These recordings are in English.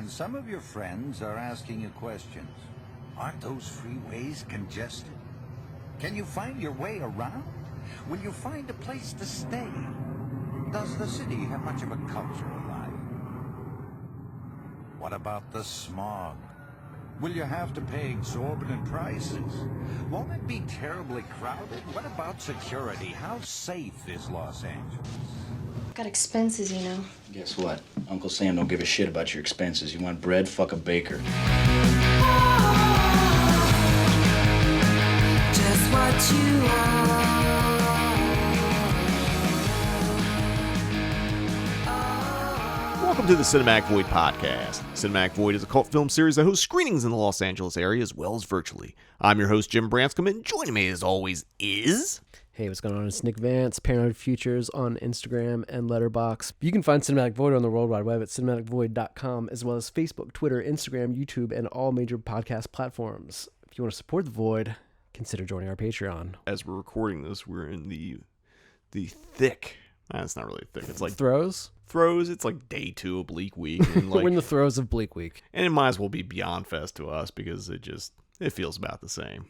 And some of your friends are asking you questions. Aren't those freeways congested? Can you find your way around? Will you find a place to stay? Does the city have much of a culture alive? What about the smog? Will you have to pay exorbitant prices? Won't it be terribly crowded? What about security? How safe is Los Angeles? Got expenses, you know. Guess what? Uncle Sam don't give a shit about your expenses. You want bread? Fuck a baker. Just what you are. Welcome to the Cinematic Void podcast. Cinematic Void is a cult film series that hosts screenings in the Los Angeles area as well as virtually. I'm your host, Jim Branscombe, and joining me as always is... Hey, what's going on? It's Nick Vance, Paranoid Futures on Instagram and Letterboxd. You can find Cinematic Void on the World Wide Web at cinematicvoid.com, as well as Facebook, Twitter, Instagram, YouTube, and all major podcast platforms. If you want to support the Void, consider joining our Patreon. As we're recording this, we're in the thick... it's not really thick. It's like... Throws? It's like day 2 of Bleak Week. And We're in the throes of Bleak Week. And it might as well be Beyond Fest to us because it feels about the same.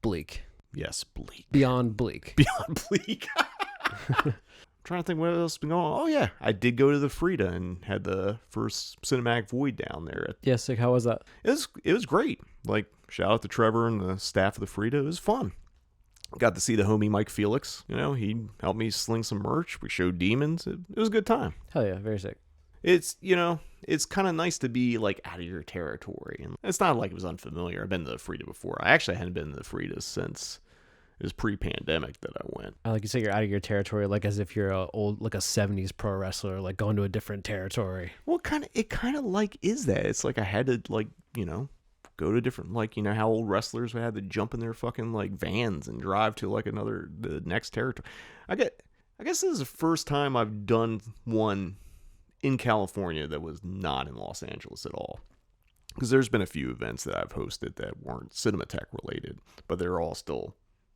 Bleak. Yes, bleak. Beyond bleak. Beyond bleak. I'm trying to think what else has been going on. Oh, yeah. I did go to the Frida and had the first Cinematic Void down there. Yeah, sick. How was that? It was great. Like, shout out to Trevor and the staff of the Frida. It was fun. Got to see the homie Mike Felix. You know, he helped me sling some merch. We showed demons. It was a good time. Hell yeah, very sick. It's kind of nice to be, like, out of your territory. And it's not like it was unfamiliar. I've been to the Frida before. I actually hadn't been to the Frida since it was pre-pandemic that I went. Like you say, you're out of your territory, like as if you're a 70s pro wrestler, like going to a different territory. Well, it kind of like is that. It's like I had to, like, go to different, like, how old wrestlers would have to jump in their fucking, like, vans and drive to, like, the next territory. I guess this is the first time I've done one in California that was not in Los Angeles at all. Because there's been a few events that I've hosted that weren't Cinematech related, but they're all still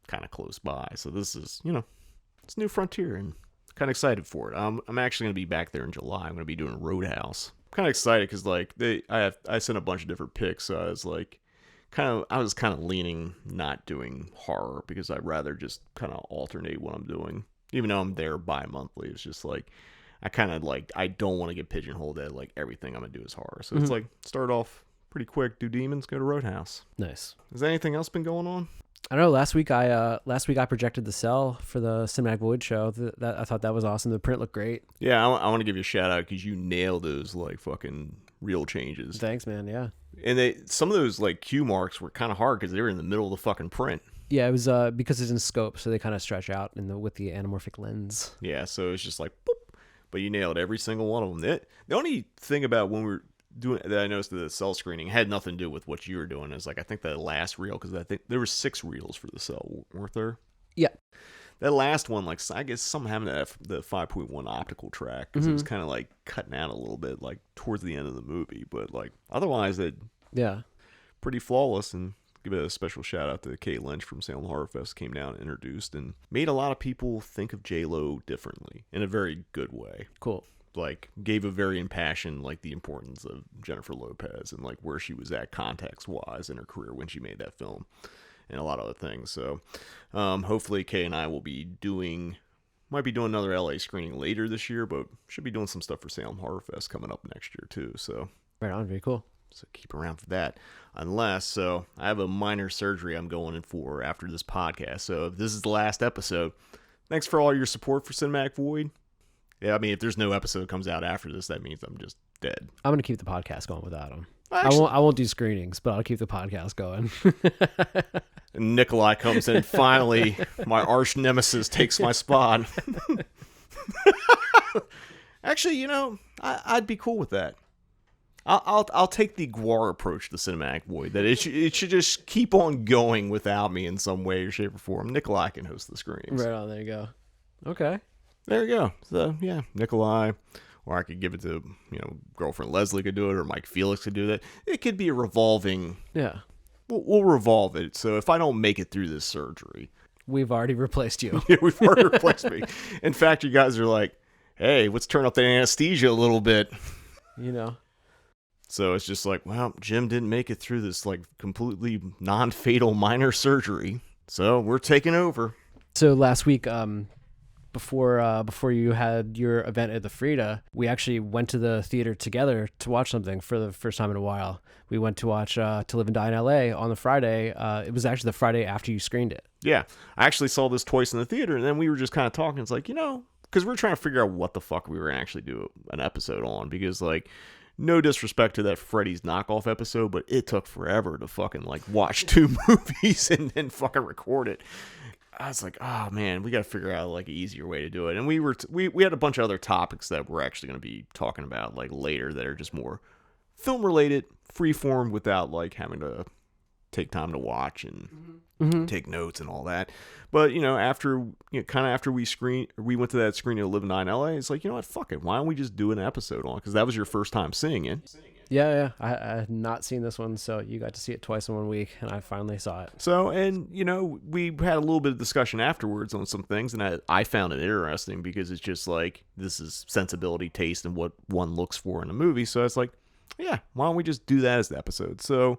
kind of close by. So this is, it's a new frontier, and kind of excited for it. I'm actually going to be back there in July. I'm going to be doing Roadhouse. Kind of excited because, like, I sent a bunch of different pics, so I was like, I was kind of leaning not doing horror because I'd rather just kind of alternate what I'm doing, even though I'm there bi-monthly. It's just like I don't want to get pigeonholed at, like, everything I'm gonna do is horror. So It's like, start off pretty quick, do demons, go to Roadhouse. Nice. Has anything else been going on? I don't know. Last week I projected The Cell for the Cinematic Void show. I thought that was awesome. The print looked great. Yeah, I want to give you a shout out because you nailed those, like, fucking real changes. Thanks, man. Yeah. And some of those, like, cue marks were kind of hard because they were in the middle of the fucking print. Yeah, it was because it's in scope, so they kind of stretch out with the anamorphic lens. Yeah, so it's just like boop, but you nailed every single one of them. The only thing about when we were doing that I noticed the Cell screening had nothing to do with what you were doing. Is like, I think that last reel, because I think there were 6 reels for the Cell, weren't there? Yeah. That last one, like, I guess some having the 5.1 optical track, because it was kind of like cutting out a little bit, like, towards the end of the movie, but, like, otherwise pretty flawless. And give a special shout out to Kate Lynch from Salem Horror Fest, came down and introduced and made a lot of people think of J-Lo differently in a very good way. Cool. Like, gave a very impassioned, like, the importance of Jennifer Lopez and, like, where she was at context-wise in her career when she made that film and a lot of other things. So hopefully Kay and I might be doing another LA screening later this year, but should be doing some stuff for Salem Horror Fest coming up next year too. So right on, very cool. So keep around for that. So I have a minor surgery I'm going in for after this podcast. So if this is the last episode, thanks for all your support for Cinematic Void. Yeah, I mean, if there's no episode that comes out after this, that means I'm just dead. I'm going to keep the podcast going without him. Actually, I won't do screenings, but I'll keep the podcast going. And Nikolai comes in. Finally, my arch nemesis takes my spot. Actually, I'd be cool with that. I'll take the Guar approach to Cinematic Void. That it should just keep on going without me in some way or shape or form. Nikolai can host the screenings. Right on, there you go. Okay. There you go. So, yeah, Nikolai, or I could give it to, girlfriend Leslie could do it, or Mike Felix could do that. It could be a revolving. Yeah. We'll revolve it. So if I don't make it through this surgery, we've already replaced you. Yeah, we've already replaced me. In fact, you guys are like, hey, let's turn up the anesthesia a little bit. So it's just like, well, Jim didn't make it through this like completely non-fatal minor surgery, so we're taking over. So last week, before you had your event at the Frida, we actually went to the theater together to watch something for the first time in a while. We went to watch To Live and Die in L.A. on the Friday. It was actually the Friday after you screened it. Yeah, I actually saw this twice in the theater, and then we were just kind of talking. It's like, because we're trying to figure out what the fuck we were going to actually do an episode on, because like, no disrespect to that Freddy's knockoff episode, but it took forever to fucking like watch 2 movies and then fucking record it. I was like, oh man, we got to figure out like an easier way to do it. And we had a bunch of other topics that we're actually going to be talking about like later that are just more film related, freeform, without like having to take time to watch and take notes and all that. But after we went to that screening of Live and Die in LA, it's like, what, fuck it, why don't we just do an episode on it? Because that was your first time seeing it. Yeah. I had not seen this one, so you got to see it twice in 1 week, and I finally saw it. So, and we had a little bit of discussion afterwards on some things, and I found it interesting because it's just like, this is sensibility, taste, and what one looks for in a movie. So it's like, yeah, why don't we just do that as the episode? So,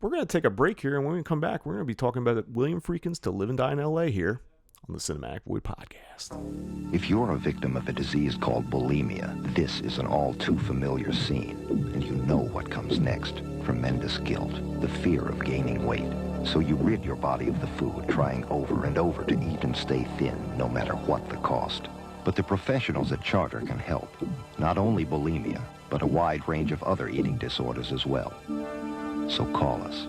we're going to take a break here, and when we come back, we're going to be talking about William Friedkin's To Live and Die in L.A. here on the Cinematic Void Podcast. If you're a victim of a disease called bulimia, this is an all-too-familiar scene, and you know what comes next. Tremendous guilt, the fear of gaining weight. So you rid your body of the food, trying over and over to eat and stay thin, no matter what the cost. But the professionals at Charter can help. Not only bulimia, but a wide range of other eating disorders as well. So call us,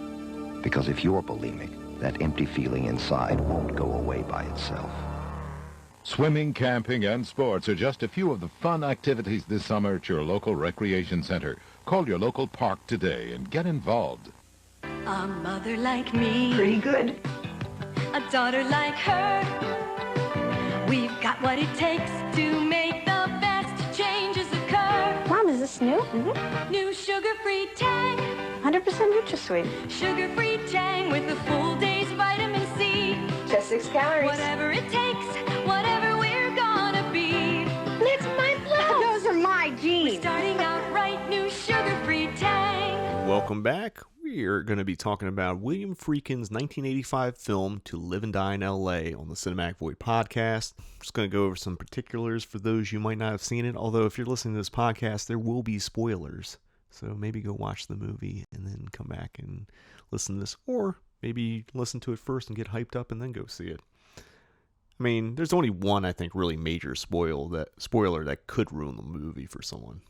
because if you're bulimic, that empty feeling inside won't go away by itself. Swimming, camping, and sports are just a few of the fun activities this summer at your local recreation center. Call your local park today and get involved. A mother like me, Pretty good. a daughter like her. We've got what it takes to make the best changes occur. Mom, is this new? New sugar-free Tang, 100% NutraSweet. sugar-free Tang with a full day's vitamin C. Just 6 calories. Whatever it takes, whatever we're gonna be. That's my blouse. Those are my jeans. Starting out right, new sugar-free Tang. Welcome back. We are going to be talking about William Friedkin's 1985 film To Live and Die in L.A. on the Cinematic Void Podcast. I'm just going to go over some particulars for those you might not have seen it, although if you're listening to this podcast, there will be spoilers. So maybe go watch the movie and then come back and listen to this, or maybe listen to it first and get hyped up and then go see it. I mean, there's only one, I think, really major spoiler that could ruin the movie for someone.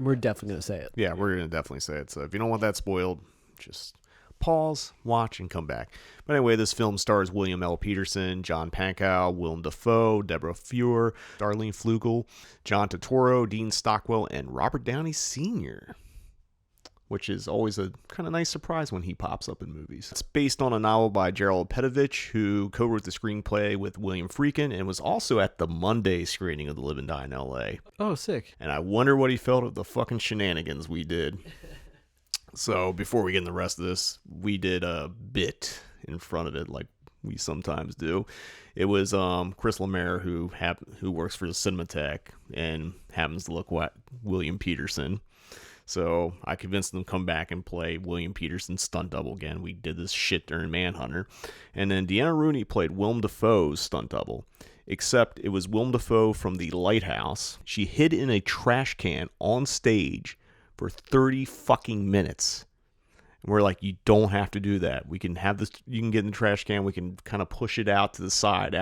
We're definitely going to say it. Yeah, we're going to definitely say it. So if you don't want that spoiled, just pause, watch, and come back. But anyway, this film stars William L. Peterson, John Pankow, Willem Dafoe, Deborah Fuhr, Darlene Flugel, John Turturro, Dean Stockwell, and Robert Downey Sr., which is always a kind of nice surprise when he pops up in movies. It's based on a novel by Gerald Petovich, who co-wrote the screenplay with William Friedkin and was also at the Monday screening of The Live and Die in L.A. Oh, sick. And I wonder what he felt of the fucking shenanigans we did. So before we get in the rest of this, we did a bit in front of it like we sometimes do. It was Chris Lemaire, who works for the Cinematheque and happens to look like William Peterson. So I convinced them to come back and play William Peterson's stunt double again. We did this shit during Manhunter. And then Deanna Rooney played Willem Dafoe's stunt double, except it was Willem Dafoe from The Lighthouse. She hid in a trash can on stage for 30 fucking minutes. And we're like, you don't have to do that. We can have this, you can get in the trash can, we can kind of push it out to the side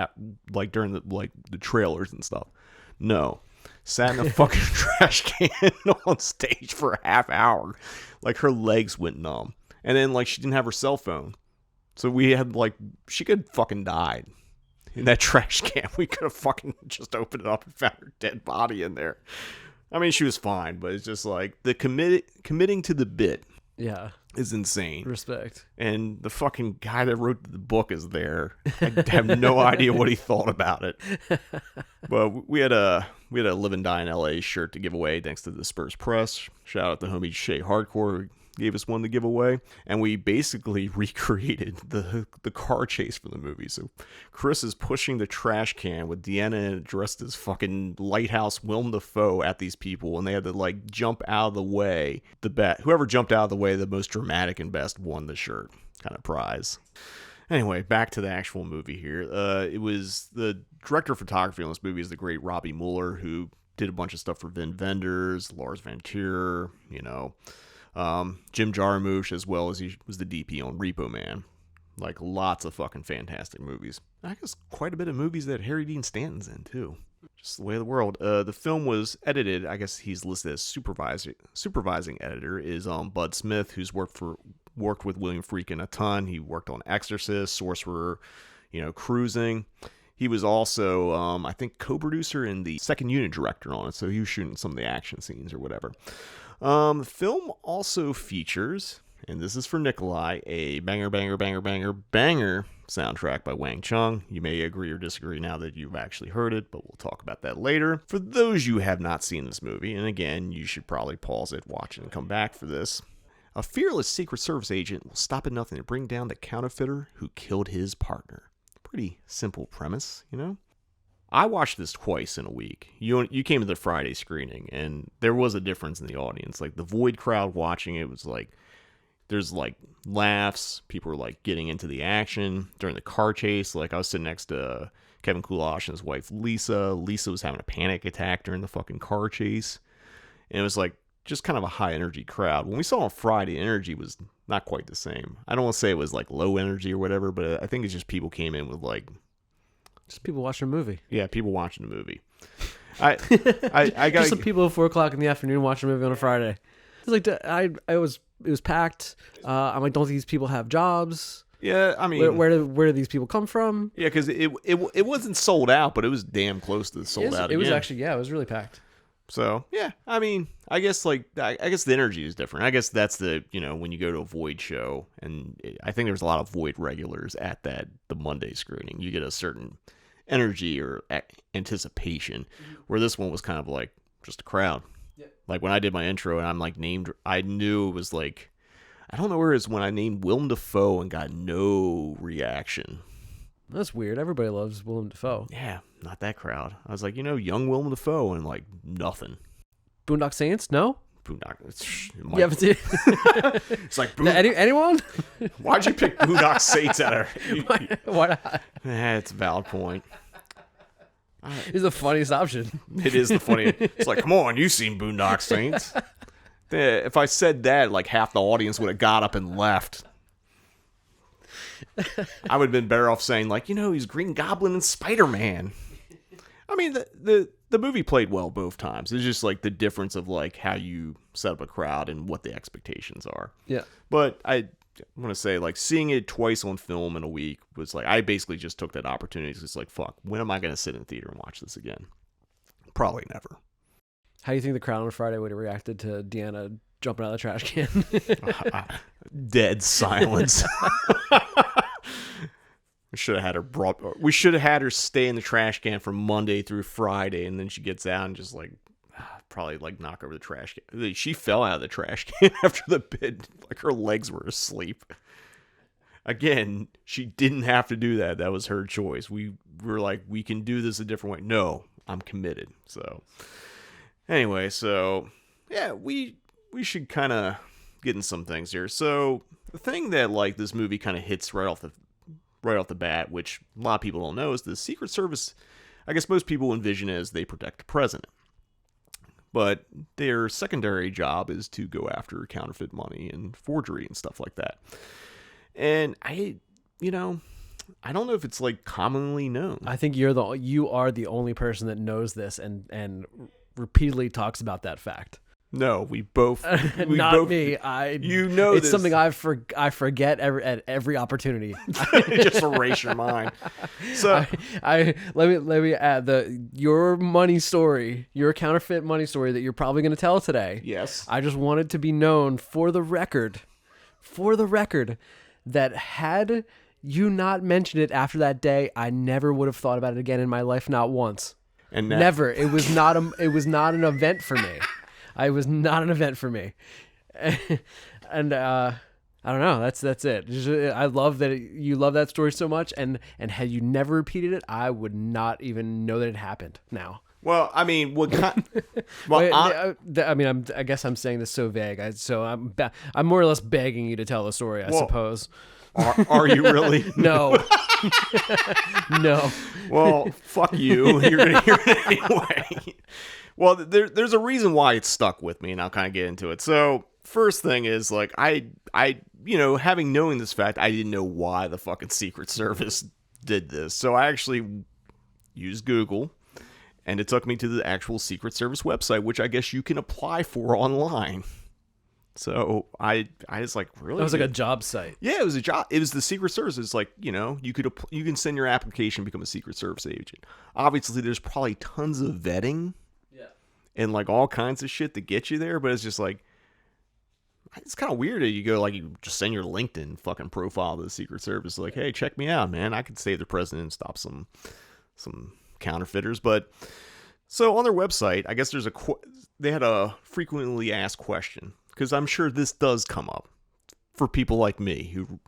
like during the trailers and stuff. No. Sat in a fucking trash can on stage for a half hour. Like, her legs went numb. And then, like, she didn't have her cell phone. So we had, like, she could fucking died in that trash can. We could have fucking just opened it up and found her dead body in there. I mean, she was fine, but it's just like, the committing to the bit is insane. Respect. And the fucking guy that wrote the book is there. I have no idea what he thought about it. But we had a Live and Die in LA shirt to give away thanks to the Spurs Press. Shout out to homie Shay Hardcore, gave us one to give away, and we basically recreated the car chase for the movie. So Chris is pushing the trash can with Deanna in it dressed as fucking Lighthouse Willem Dafoe at these people, and they had to like jump out of the way. Whoever jumped out of the way the most dramatic and best won the shirt kind of prize. Anyway, back to the actual movie here. It was the director of photography on this movie is the great Robbie Mueller, who did a bunch of stuff for Vin Vendors, Lars Van Trier, Jim Jarmusch, as well as he was the DP on Repo Man. Like, lots of fucking fantastic movies. I guess quite a bit of movies that Harry Dean Stanton's in, too. Just the way of the world. The film was edited, I guess he's listed as supervising editor, is Bud Smith, who's worked with William Friedkin a ton. He worked on Exorcist, Sorcerer, Cruising. He was also, I think, co-producer and the second unit director on it, so he was shooting some of the action scenes or whatever. The film also features, and this is for Nikolai, a banger soundtrack by Wang Chung. You may agree or disagree now that you've actually heard it, but we'll talk about that later. For those you have not seen this movie, and again, you should probably pause it, watch it, and come back for this. A fearless Secret Service agent will stop at nothing to bring down the counterfeiter who killed his partner. Pretty simple premise, I watched this twice in a week. You came to the Friday screening, and there was a difference in the audience. Like, the Void crowd watching it was like, there's like laughs, people were like getting into the action during the car chase. Like, I was sitting next to Kevin Kulash and his wife Lisa. Lisa was having a panic attack during the fucking car chase, and it was like just kind of a high energy crowd. When we saw on Friday, energy was not quite the same. I don't want to say it was like low energy or whatever, but I think it's just people came in with like, just people watching a movie. Yeah, people watching the movie. I got just some people at 4:00 in the afternoon watching a movie on a Friday. It's like it was packed. I'm like, don't these people have jobs? Yeah, I mean, where do these people come from? Yeah, because it wasn't sold out, but it was damn close to sold out. It was actually, it was really packed. So yeah, I mean, I guess the energy is different. I guess that's the when you go to a Void show, and I think there's a lot of Void regulars at the Monday screening. You get a certain energy or anticipation, where this one was kind of like just a crowd. Yeah. Like when I did my intro and I'm like I knew it was like, I don't know where it is when I named Willem Dafoe and got no reaction. That's weird. Everybody loves Willem Dafoe. Yeah, not that crowd. I was like, young Willem Dafoe, and like nothing. Boondock Saints? No? Boondock. You haven't seen it? It's like, anyone? Why'd you pick Boondock Saints out of Why not? It's a valid point. It's the funniest option. It is the funniest. It's like, come on, you've seen Boondock Saints. If I said that, like half the audience would have got up and left. I would have been better off saying, like, he's Green Goblin and Spider-Man. I mean, the movie played well both times. It's just like the difference of like how you set up a crowd and what the expectations are. Yeah. But I want to say, like, seeing it twice on film in a week was like, I basically just took that opportunity. It's like, fuck, when am I going to sit in the theater and watch this again? Probably never. How do you think the crowd on Friday would have reacted to Deanna jumping out of the trash can? Dead silence. We should have had her stay in the trash can from Monday through Friday, and then she gets out and just like probably like knock over the trash can. She fell out of the trash can after the bid, like her legs were asleep. Again, she didn't have to do that. That was her choice. We were like, we can do this a different way. No, I'm committed. So anyway, so yeah, we should kind of get in some things here. So the thing that like this movie kind of hits right off the bat, which a lot of people don't know, is the Secret Service. I guess most people envision it as they protect the president, but their secondary job is to go after counterfeit money and forgery and stuff like that. And I don't know if it's like commonly known. I think you are the only person that knows this and repeatedly talks about that fact. No, we both. Me. It's something I forget at every opportunity. Just erase your mind. So let me add your money story, your counterfeit money story that you're probably going to tell today. Yes. I just want it to be known for the record, that had you not mentioned it after that day, I never would have thought about it again in my life, not once. And never. It was not an event for me. It was not an event for me. And I don't know. That's it. I love that you love that story so much, and had you never repeated it, I would not even know that it happened now. Well, I mean, what kind? I guess I'm saying this so vague. I'm more or less begging you to tell the story. I suppose. Are you really? No. No. Well, fuck you. You're gonna hear it anyway. Well, there's a reason why it stuck with me, and I'll kind of get into it. So, first thing is like I having knowing this fact, I didn't know why the fucking Secret Service did this. So I actually used Google. And it took me to the actual Secret Service website, which I guess you can apply for online. So I was like, really? It was like a job site. Yeah, it was a job. It was the Secret Service. It's like, you can send your application, become a Secret Service agent. Obviously, there's probably tons of vetting. Yeah. And like all kinds of shit to get you there, but it's just like, it's kind of weird that you go like, you just send your LinkedIn fucking profile to the Secret Service. Like, hey, check me out, man. I could save the president and stop some counterfeiters. But so on their website, I guess they had a frequently asked question, because I'm sure this does come up for people like me who,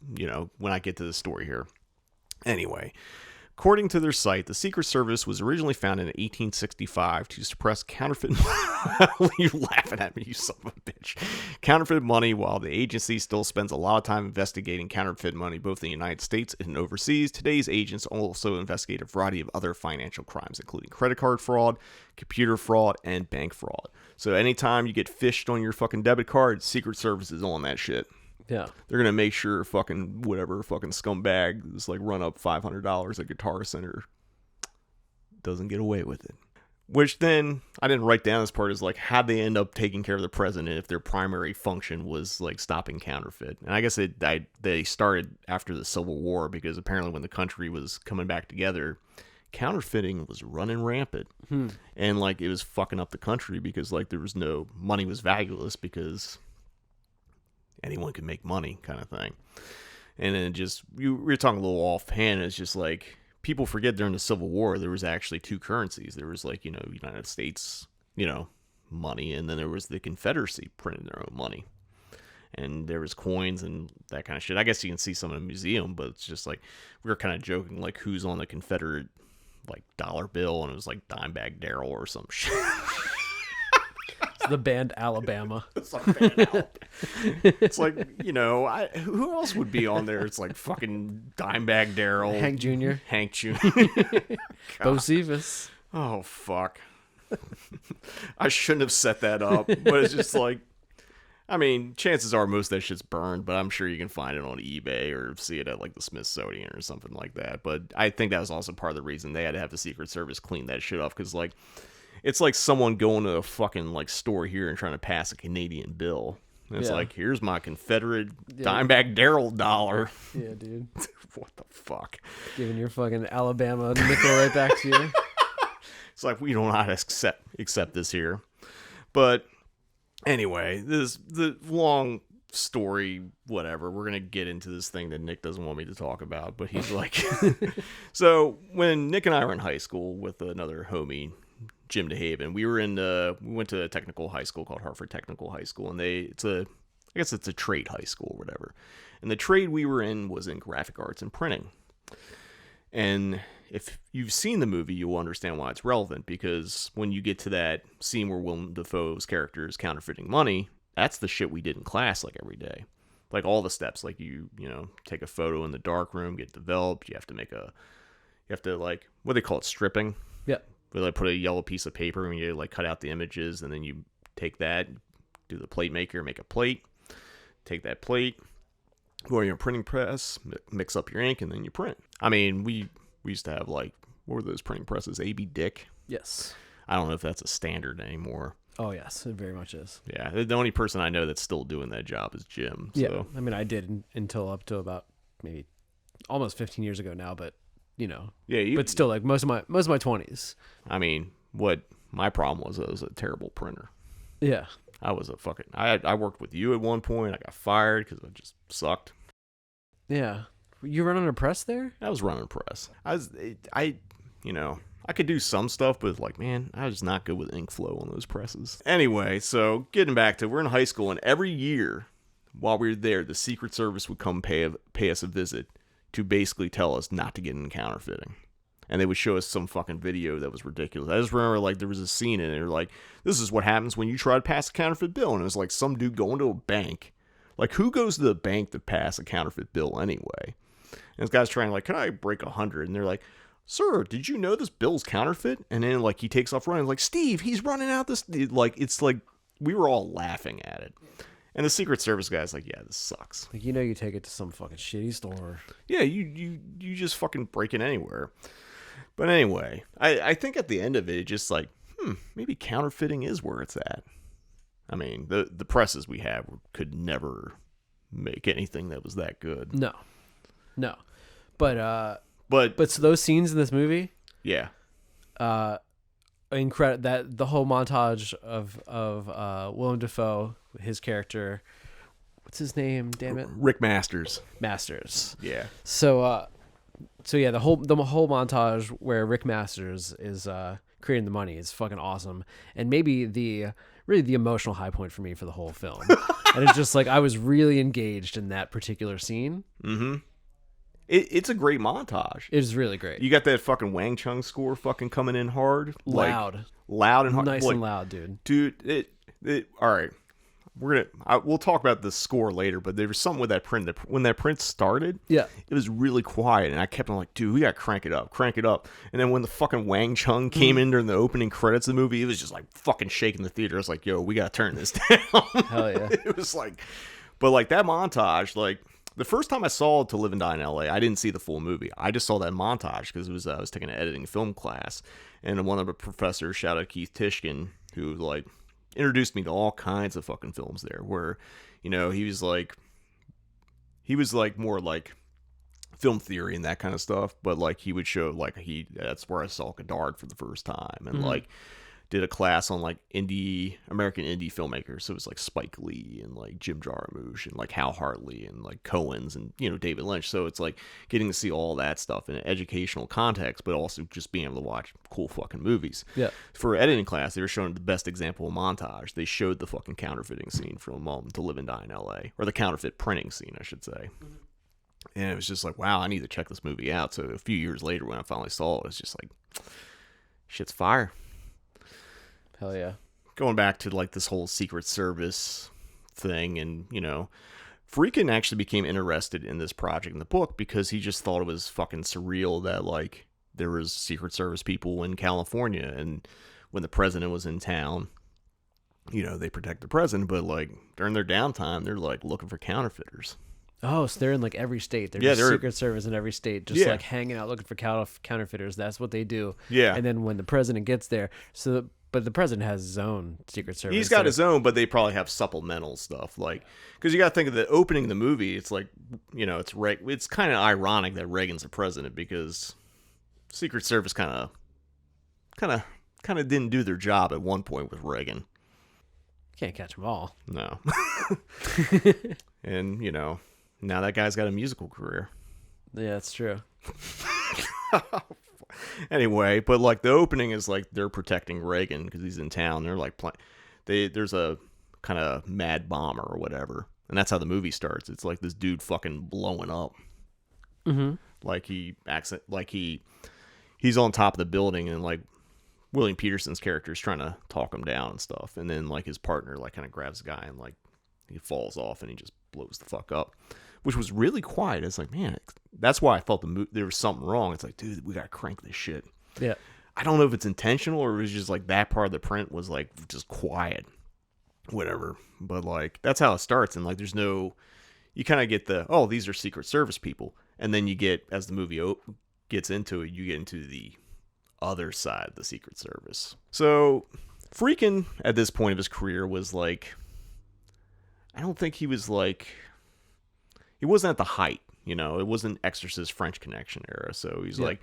when I get to the story here. Anyway, according to their site, the Secret Service was originally founded in 1865 to suppress counterfeit money. You're laughing at me, you son of a bitch. Counterfeit money, while the agency still spends a lot of time investigating counterfeit money both in the United States and overseas, today's agents also investigate a variety of other financial crimes, including credit card fraud, computer fraud, and bank fraud. So anytime you get phished on your fucking debit card, Secret Service is on that shit. Yeah. They're going to make sure fucking whatever fucking scumbag is like run up $500 at Guitar Center doesn't get away with it. Which then, I didn't write down this part, is like, how'd they end up taking care of the president if their primary function was like stopping counterfeit? And I guess they started after the Civil War, because apparently when the country was coming back together, counterfeiting was running rampant. And like it was fucking up the country, because like there was no, money was valueless because anyone could make money, kind of thing. And then we were talking a little offhand, it's just like, people forget during the Civil War, there was actually two currencies. There was like, United States, money, and then there was the Confederacy printing their own money. And there was coins and that kind of shit. I guess you can see some in a museum, but it's just like, we were kind of joking, like, who's on the Confederate, like, dollar bill, and it was like Dimebag Darrell or some shit. The band Alabama. It's like band Alabama. It's like, who else would be on there? It's like fucking Dimebag Darrell. Hank Jr. Bo Cephas. Oh, fuck. I shouldn't have set that up, but it's just like, I mean, chances are most of that shit's burned, but I'm sure you can find it on eBay or see it at like the Smithsonian or something like that. But I think that was also part of the reason they had to have the Secret Service clean that shit off, because like, it's like someone going to a fucking like store here and trying to pass a Canadian bill. And it's like, here's my Confederate Dimebag Darrell dollar. Yeah, dude. What the fuck? Giving your fucking Alabama nickel right back to you. It's like, we don't know how to accept this here. But anyway, the long story, whatever. We're gonna get into this thing that Nick doesn't want me to talk about, but he's like, so when Nick and I were in high school with another homie, Jim DeHaven, we went to a technical high school called Hartford Technical High School, and I guess it's a trade high school or whatever. And the trade we were in was in graphic arts and printing. And if you've seen the movie, you'll understand why it's relevant, because when you get to that scene where Willem Dafoe's character is counterfeiting money, that's the shit we did in class like every day. Like all the steps, like you take a photo in the dark room, get developed, you have to like, what do they call it, stripping? Yeah. Where they put a yellow piece of paper and you like cut out the images, and then you take that, do the plate maker, make a plate, take that plate, go to your printing press, mix up your ink, and then you print. I mean, we used to have like, what were those printing presses? A.B. Dick? Yes. I don't know if that's a standard anymore. Oh, yes, it very much is. Yeah, the only person I know that's still doing that job is Jim. So. Yeah, I mean, I did until up to about maybe almost 15 years ago now, but but still, like most of my 20s. I mean, what my problem was, I was a terrible printer. Yeah, I was a fucking. I worked with you at one point. I got fired because I just sucked. Yeah, you running a press there? I was running a press. I could do some stuff, but like, man, I was not good with ink flow on those presses. Anyway, so getting back to, we're in high school, and every year while we were there, the Secret Service would come pay us a visit to basically tell us not to get into counterfeiting. And they would show us some fucking video that was ridiculous. I just remember, like, there was a scene in it, they're like, this is what happens when you try to pass a counterfeit bill. And it was like some dude going to a bank. Like, who goes to the bank to pass a counterfeit bill anyway? And this guy's trying, like, can I break 100? And they're like, sir, did you know this bill's counterfeit? And then, like, he takes off running, like, Steve, he's running out this, like, it's like, we were all laughing at it. And the Secret Service guy's like, yeah, this sucks. Like, you take it to some fucking shitty store. Yeah, you just fucking break it anywhere. But anyway, I think at the end of it, it's just like, maybe counterfeiting is where it's at. I mean, the presses we have could never make anything that was that good. No. But so those scenes in this movie, yeah, incredible. That the whole montage of Willem Dafoe, his character, what's his name? Damn it, Rick Masters. Yeah. So yeah, the whole montage where Rick Masters is creating the money is fucking awesome, and maybe the emotional high point for me for the whole film. And it's just like I was really engaged in that particular scene. Mm-hmm. It's a great montage. It is really great. You got that fucking Wang Chung score fucking coming in hard, loud and hard, nice and loud, dude. All right. We'll talk about the score later, but there was something with that print. When that print started, yeah, it was really quiet, and I kept on like, dude, we gotta crank it up. And then when the fucking Wang Chung came in during the opening credits of the movie, it was just like fucking shaking the theater. I was like, yo, we gotta turn this down. Hell yeah. It was like, but like that montage, like the first time I saw To Live and Die in L.A., I didn't see the full movie. I just saw that montage because I was taking an editing film class, and one of the professors, shout out Keith Tishkin, who like introduced me to all kinds of fucking films there, where, you know, he was like more like film theory and that kind of stuff, but like he would show like that's where I saw Godard for the first time, and like did a class on like American indie filmmakers. So it was like Spike Lee and like Jim Jarmusch and like Hal Hartley and like Coens and, you know, David Lynch. So it's like getting to see all that stuff in an educational context, but also just being able to watch cool fucking movies. Yeah. For editing class, they were showing the best example of montage. They showed the fucking counterfeiting scene from To Live and Die in L.A., or the counterfeit printing scene, I should say. And it was just like, wow, I need to check this movie out. So a few years later, when I finally saw it, it was just like, shit's fire. Hell yeah. Going back to like this whole Secret Service thing, and, you know, Friedkin actually became interested in this project in the book because he just thought it was fucking surreal that like there was Secret Service people in California, and when the president was in town, you know, they protect the president, but like during their downtime, they're like looking for counterfeiters. Oh, so they're in like every state. They're Secret Service in every state, just like hanging out looking for counterfeiters. That's what they do. Yeah. And then when the president gets there, but the president has his own Secret Service. He's got his own, but they probably have supplemental stuff, like, because you got to think of the opening of the movie. It's like, you know, it's kind of ironic that Reagan's the president, because Secret Service kind of didn't do their job at one point with Reagan. Can't catch them all. No. And, you know, now that guy's got a musical career. Yeah, that's true. Anyway, but like the opening is like they're protecting Reagan because he's in town. They're like there's a kind of mad bomber or whatever, and that's how the movie starts. It's like this dude fucking blowing up. Mm-hmm. Like he's on top of the building, and like William Peterson's character is trying to talk him down and stuff, and then like his partner like kind of grabs the guy and like he falls off and he just blows the fuck up, which was really quiet. It's like, man, that's why I thought there was something wrong. It's like, dude, we gotta crank this shit. Yeah. I don't know if it's intentional or it was just like that part of the print was like just quiet, whatever. But like that's how it starts, and like there's no, you kind of get these are Secret Service people, and then you get, as the movie gets into it, you get into the other side of the Secret Service. So Friedkin at this point of his career was like, I don't think he was like, he wasn't at the height, you know, it wasn't Exorcist French Connection era. So he's like,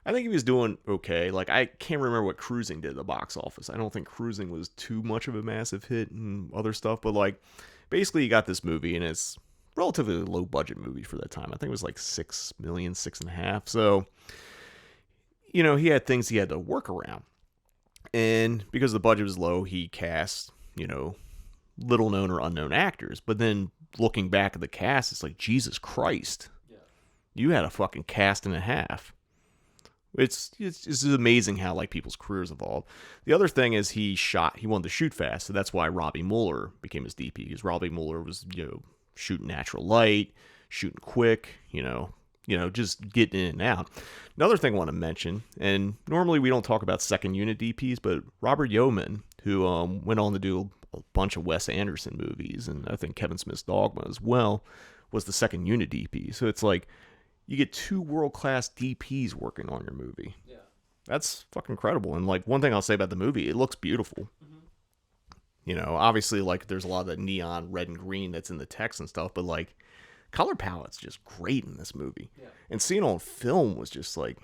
I think he was doing okay. Like, I can't remember what Cruising did at the box office. I don't think Cruising was too much of a massive hit and other stuff, but like, basically you got this movie, and it's relatively low budget movie for that time. I think it was like 6 million, 6.5. So, you know, he had things he had to work around, and because the budget was low, he cast, you know, little known or unknown actors. But then looking back at the cast, it's like, Jesus Christ. Yeah. You had a fucking cast and a half. It's amazing how like people's careers evolve. The other thing is he wanted to shoot fast, so that's why Robbie Mueller became his DP, because Robbie Mueller was, shooting natural light, shooting quick, just getting in and out. Another thing I want to mention, and normally we don't talk about second unit DPs, but Robert Yeoman, who went on to do a bunch of Wes Anderson movies, and I think Kevin Smith's Dogma as well, was the second unit DP. So it's like, you get 2 world-class DPs working on your movie. Yeah. That's fucking incredible. And, like, one thing I'll say about the movie, it looks beautiful. Mm-hmm. Obviously, like, there's a lot of the neon red and green that's in the text and stuff, but, like, color palette's just great in this movie. Yeah. And seeing it on film was just like,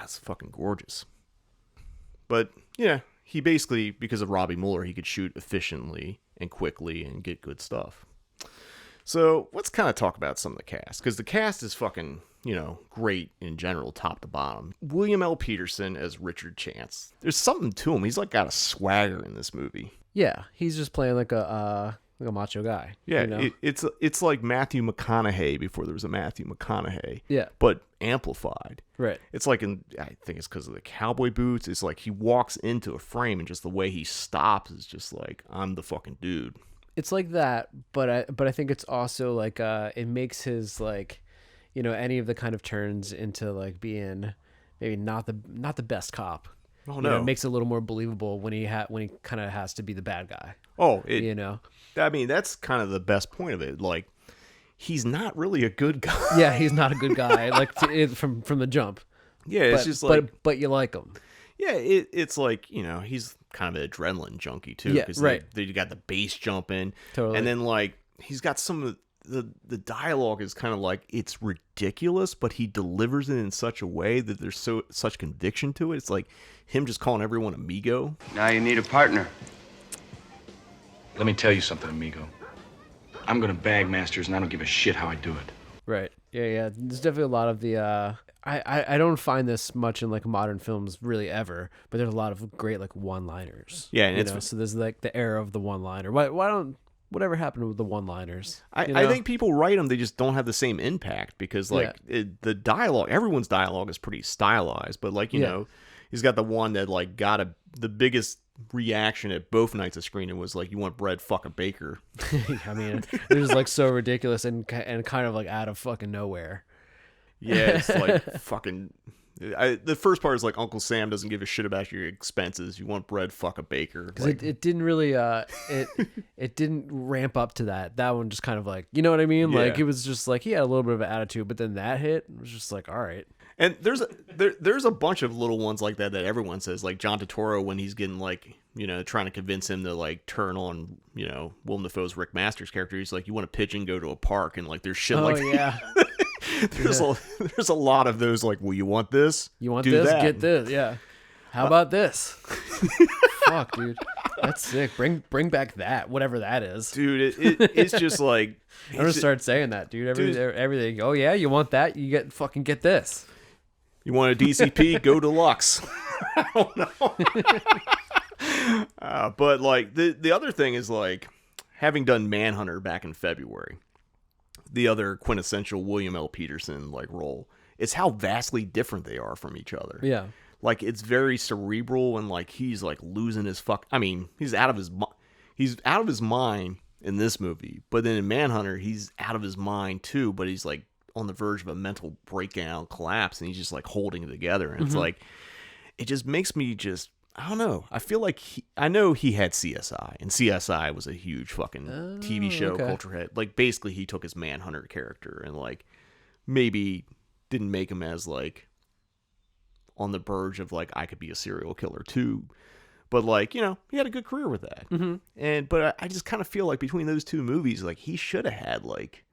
it's fucking gorgeous. But, yeah, he basically, because of Robbie Mueller, he could shoot efficiently and quickly and get good stuff. So let's kind of talk about some of the cast, because the cast is fucking, great in general, top to bottom. William L. Peterson as Richard Chance. There's something to him. He's like got a swagger in this movie. Yeah, he's just playing like a macho guy. Yeah, it's like Matthew McConaughey before there was a Matthew McConaughey. Yeah, but amplified. Right. It's like I think it's because of the cowboy boots. It's like he walks into a frame and just the way he stops is just like, I'm the fucking dude. It's like that, but I think it's also like it makes his like, any of the kind of turns into like being maybe not the best cop. Oh no, it makes it a little more believable when he kind of has to be the bad guy. Oh, I mean, that's kind of the best point of it. Like, he's not really a good guy. Yeah, he's not a good guy. Like from the jump. Yeah, it's just like, but you like him. Yeah, it's like, he's kind of an adrenaline junkie too. Yeah, right. They got the bass jumping. Totally. And then like he's got some of the dialogue is kind of like, it's ridiculous, but he delivers it in such a way that there's such conviction to it. It's like him just calling everyone amigo. Now you need a partner. Let me tell you something, amigo. I'm gonna bag masters, and I don't give a shit how I do it. Right. Yeah. There's definitely a lot of the. I don't find this much in like modern films really ever, but there's a lot of great like one-liners. Yeah, and so there's like the era of the one-liner. Whatever happened with the one-liners? I think people write them, they just don't have the same impact because like the dialogue, everyone's dialogue is pretty stylized, but like he's got the one that like got the biggest reaction at both nights of screening was like, you want bread, fuck a baker. I mean, it was like so ridiculous and kind of like out of fucking nowhere. Yeah, it's like fucking. The first part is like, Uncle Sam doesn't give a shit about your expenses. You want bread, fuck a baker. Because it didn't really it didn't ramp up to that. That one just kind of like, you know what I mean? Yeah. Like it was just like he had a little bit of an attitude, but then that hit, it was just like, all right. And there's a bunch of little ones like that everyone says, like John Turturro when he's getting like, trying to convince him to like turn on, Willem Dafoe's Rick Masters character. He's like, you want a pigeon, go to a park, and like there's shit like yeah. there's a lot of those like, well, you want this? You want do this? that. Get this. Yeah. How about this? Fuck, dude. That's sick. Bring back that, whatever that is. Dude, it's just like I'm gonna start saying that, dude. Everything. Oh yeah, you want that? You get this. You want a DCP? Go deluxe. I don't know. But like the other thing is like, having done Manhunter back in February, the other quintessential William L. Peterson like role, it's how vastly different they are from each other. Yeah. Like it's very cerebral and like he's like losing his he's out of his mind in this movie, but then in Manhunter he's out of his mind too, but he's like on the verge of a mental breakdown, collapse, and he's just like holding it together. And it's like, it just makes me just, I don't know. I feel like I know he had CSI, and CSI was a huge fucking TV show, culture hit. Like basically he took his Manhunter character and like maybe didn't make him as like on the verge of like, I could be a serial killer too. But like, he had a good career with that. Mm-hmm. But I just kind of feel like between those two movies, like he should have had like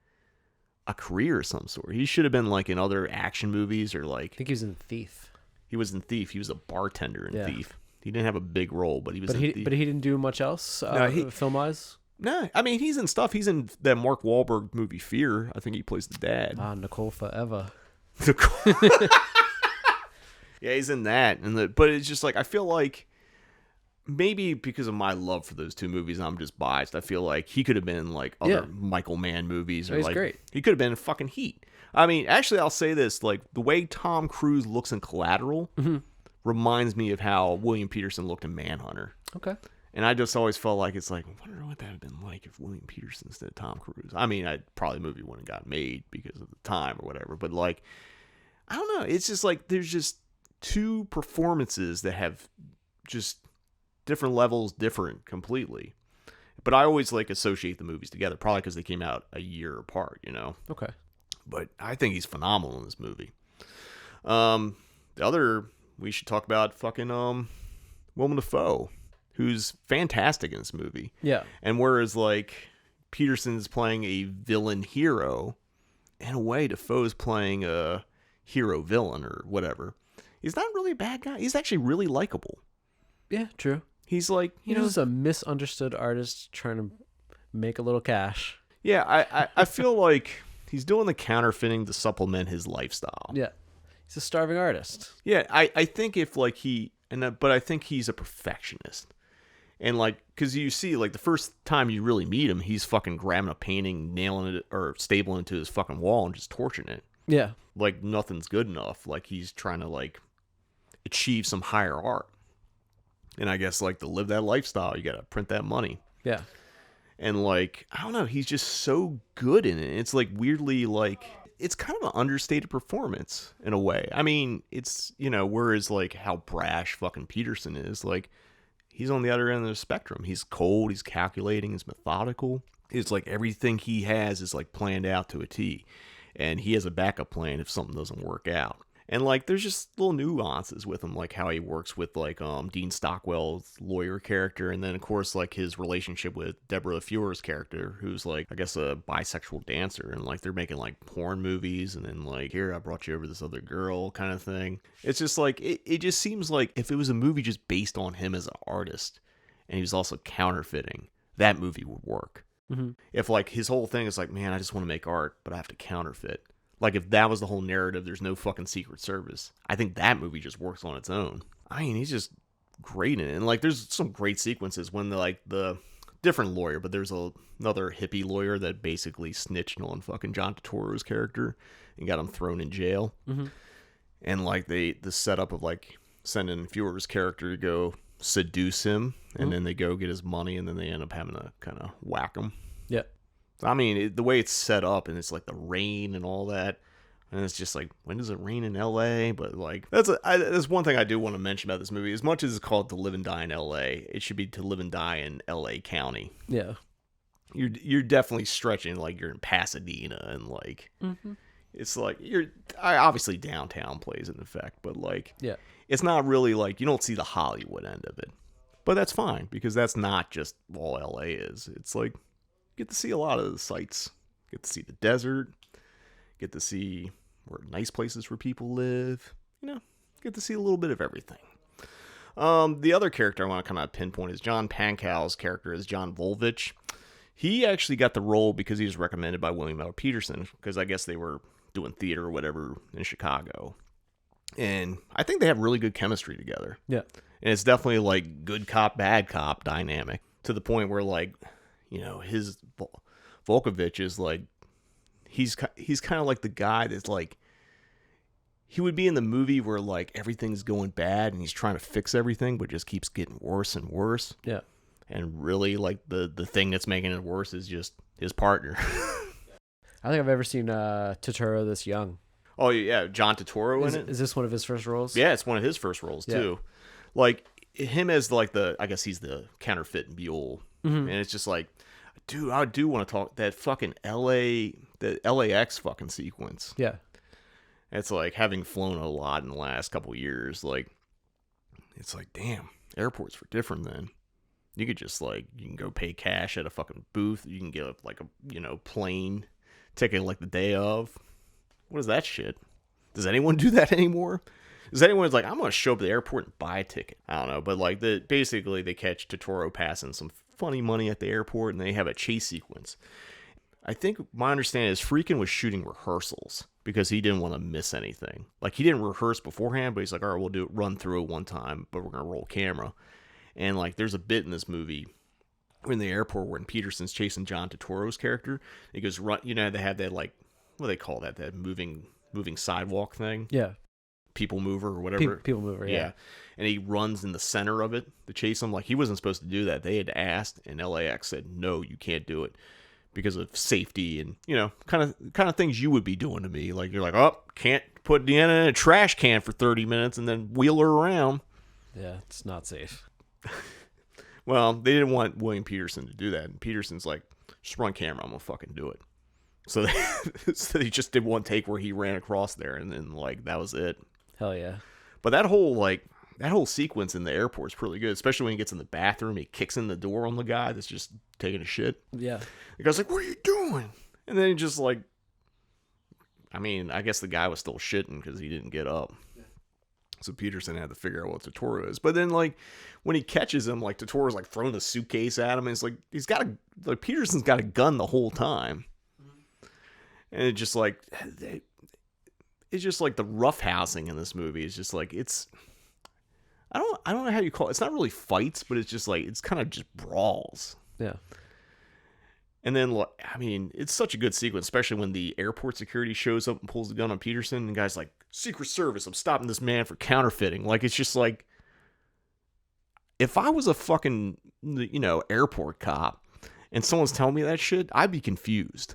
a career of some sort. He should have been like in other action movies or like. I think he was in Thief. He was in Thief. He was a bartender in Thief. He didn't have a big role, but he was in Thief. But he didn't do much else film-wise? No, I mean, he's in stuff. He's in that Mark Wahlberg movie Fear. I think he plays the dad. Nicole Forever. Yeah, he's in that. But it's just like, I feel like maybe because of my love for those two movies, I'm just biased. I feel like he could have been in like other Michael Mann movies, or he's like great. He could have been in fucking Heat. I mean, actually, I'll say this: like the way Tom Cruise looks in Collateral reminds me of how William Peterson looked in Manhunter. Okay. And I just always felt like it's like, I wonder what that would have been like if William Peterson instead of Tom Cruise. I mean, probably the movie wouldn't have got made because of the time or whatever. But like, I don't know. It's just like there's just two performances that have just different levels, different completely. But I always like associate the movies together, probably because they came out a year apart, you know. Okay. But I think he's phenomenal in this movie. The other we should talk about fucking Willem Dafoe, who's fantastic in this movie. Yeah. And whereas like Peterson's playing a villain hero, in a way Dafoe's playing a hero villain or whatever. He's not really a bad guy. He's actually really likable. Yeah, true. He's like, He's just a misunderstood artist trying to make a little cash. Yeah, I feel like he's doing the counterfeiting to supplement his lifestyle. Yeah. He's a starving artist. Yeah, I think if like but I think he's a perfectionist. And like, because you see, like the first time you really meet him, he's fucking grabbing a painting, nailing it or stapling it to his fucking wall and just torching it. Yeah. Like nothing's good enough. Like he's trying to like achieve some higher art. And I guess like to live that lifestyle, you got to print that money. Yeah. And like, I don't know, he's just so good in it. It's like weirdly like, it's kind of an understated performance in a way. I mean, it's, you know, whereas like how brash fucking Peterson is, like he's on the other end of the spectrum. He's cold, he's calculating, he's methodical. It's like everything he has is like planned out to a T. And he has a backup plan if something doesn't work out. And like there's just little nuances with him, like how he works with like Dean Stockwell's lawyer character, and then of course like his relationship with Deborah Feuer's character, who's like I guess a bisexual dancer, and like they're making like porn movies, and then like here I brought you over this other girl kind of thing. It's just like it just seems like if it was a movie just based on him as an artist, and he was also counterfeiting, that movie would work. Mm-hmm. If like his whole thing is like, man, I just want to make art, but I have to counterfeit. Like, if that was the whole narrative, there's no fucking Secret Service. I think that movie just works on its own. I mean, he's just great in it. And, like, there's some great sequences when, the different lawyer, but there's another hippie lawyer that basically snitched on fucking John Turturro's character and got him thrown in jail. Mm-hmm. And, like, the setup of, like, sending Feuer's character to go seduce him, and then they go get his money, and then they end up having to kind of whack him. Yeah. I mean, the way it's set up, and it's like the rain and all that, and it's just like, when does it rain in L.A.? But like, that's one thing I do want to mention about this movie. As much as it's called To Live and Die in L.A., it should be To Live and Die in L.A. County. Yeah, you're definitely stretching, like you're in Pasadena, and like it's like obviously downtown plays an effect, but like it's not really like you don't see the Hollywood end of it. But that's fine because that's not just all L.A. is. It's like. Get to see a lot of the sights. Get to see the desert. Get to see where nice places where people live. You know, get to see a little bit of everything. The other character I want to kind of pinpoint is John Pankow's character is John Volvich. He actually got the role because he was recommended by William L. Peterson because I guess they were doing theater or whatever in Chicago. And I think they have really good chemistry together. Yeah. And it's definitely like good cop, bad cop dynamic to the point where like, you know, his Volkovich is like, he's kind of like the guy that's like, he would be in the movie where like everything's going bad and he's trying to fix everything, but just keeps getting worse and worse. Yeah. And really like the thing that's making it worse is just his partner. I think I've ever seen Turturro this young. Oh yeah, John Turturro in it? Is this one of his first roles? Yeah, it's one of his first roles too. Like him as like I guess he's the counterfeit mule. Mm-hmm. And it's just like, dude, I do want to talk that fucking the LAX fucking sequence. Yeah. It's like having flown a lot in the last couple of years, like, it's like, damn, airports were different then. You could just like, you can go pay cash at a fucking booth. You can get like a, plane ticket like the day of. What is that shit? Does anyone do that anymore? Is anyone's like, I'm going to show up at the airport and buy a ticket? I don't know. But like basically they catch Turturro passing some funny money at the airport and they have a chase sequence. I think my understanding is Friedkin was shooting rehearsals because he didn't want to miss anything. Like he didn't rehearse beforehand, but he's like, all right, we'll run through it one time, but we're going to roll camera. And like, there's a bit in this movie in the airport when Peterson's chasing John Turturro's character. He goes, run. You know, they have that like, what do they call that? That moving sidewalk thing. Yeah. People mover or whatever. People mover. Yeah. And he runs in the center of it to chase him. Like, he wasn't supposed to do that. They had asked, and LAX said, no, you can't do it because of safety and, you know, kind of things you would be doing to me. Like, you're like, oh, can't put Deanna in a trash can for 30 minutes and then wheel her around. Yeah, it's not safe. Well, they didn't want William Peterson to do that. And Peterson's like, just run camera, I'm going to fucking do it. So they just did one take where he ran across there, and then, like, that was it. Hell yeah. But that whole sequence in the airport is pretty good, especially when he gets in the bathroom. He kicks in the door on the guy that's just taking a shit. Yeah. The guy's like, what are you doing? And then he just like, I mean, I guess the guy was still shitting because he didn't get up. So Peterson had to figure out what Turturro is. But then, like, when he catches him, like, Turturro's like throwing the suitcase at him. And it's like, Peterson's got a gun the whole time. And it's just like the roughhousing in this movie is just like, I don't know how you call it. It's not really fights, but it's just like, it's kind of just brawls. Yeah. And then, I mean, it's such a good sequence, especially when the airport security shows up and pulls the gun on Peterson. And the guy's like, Secret Service, I'm stopping this man for counterfeiting. Like, it's just like, if I was a fucking, you know, airport cop and someone's telling me that shit, I'd be confused.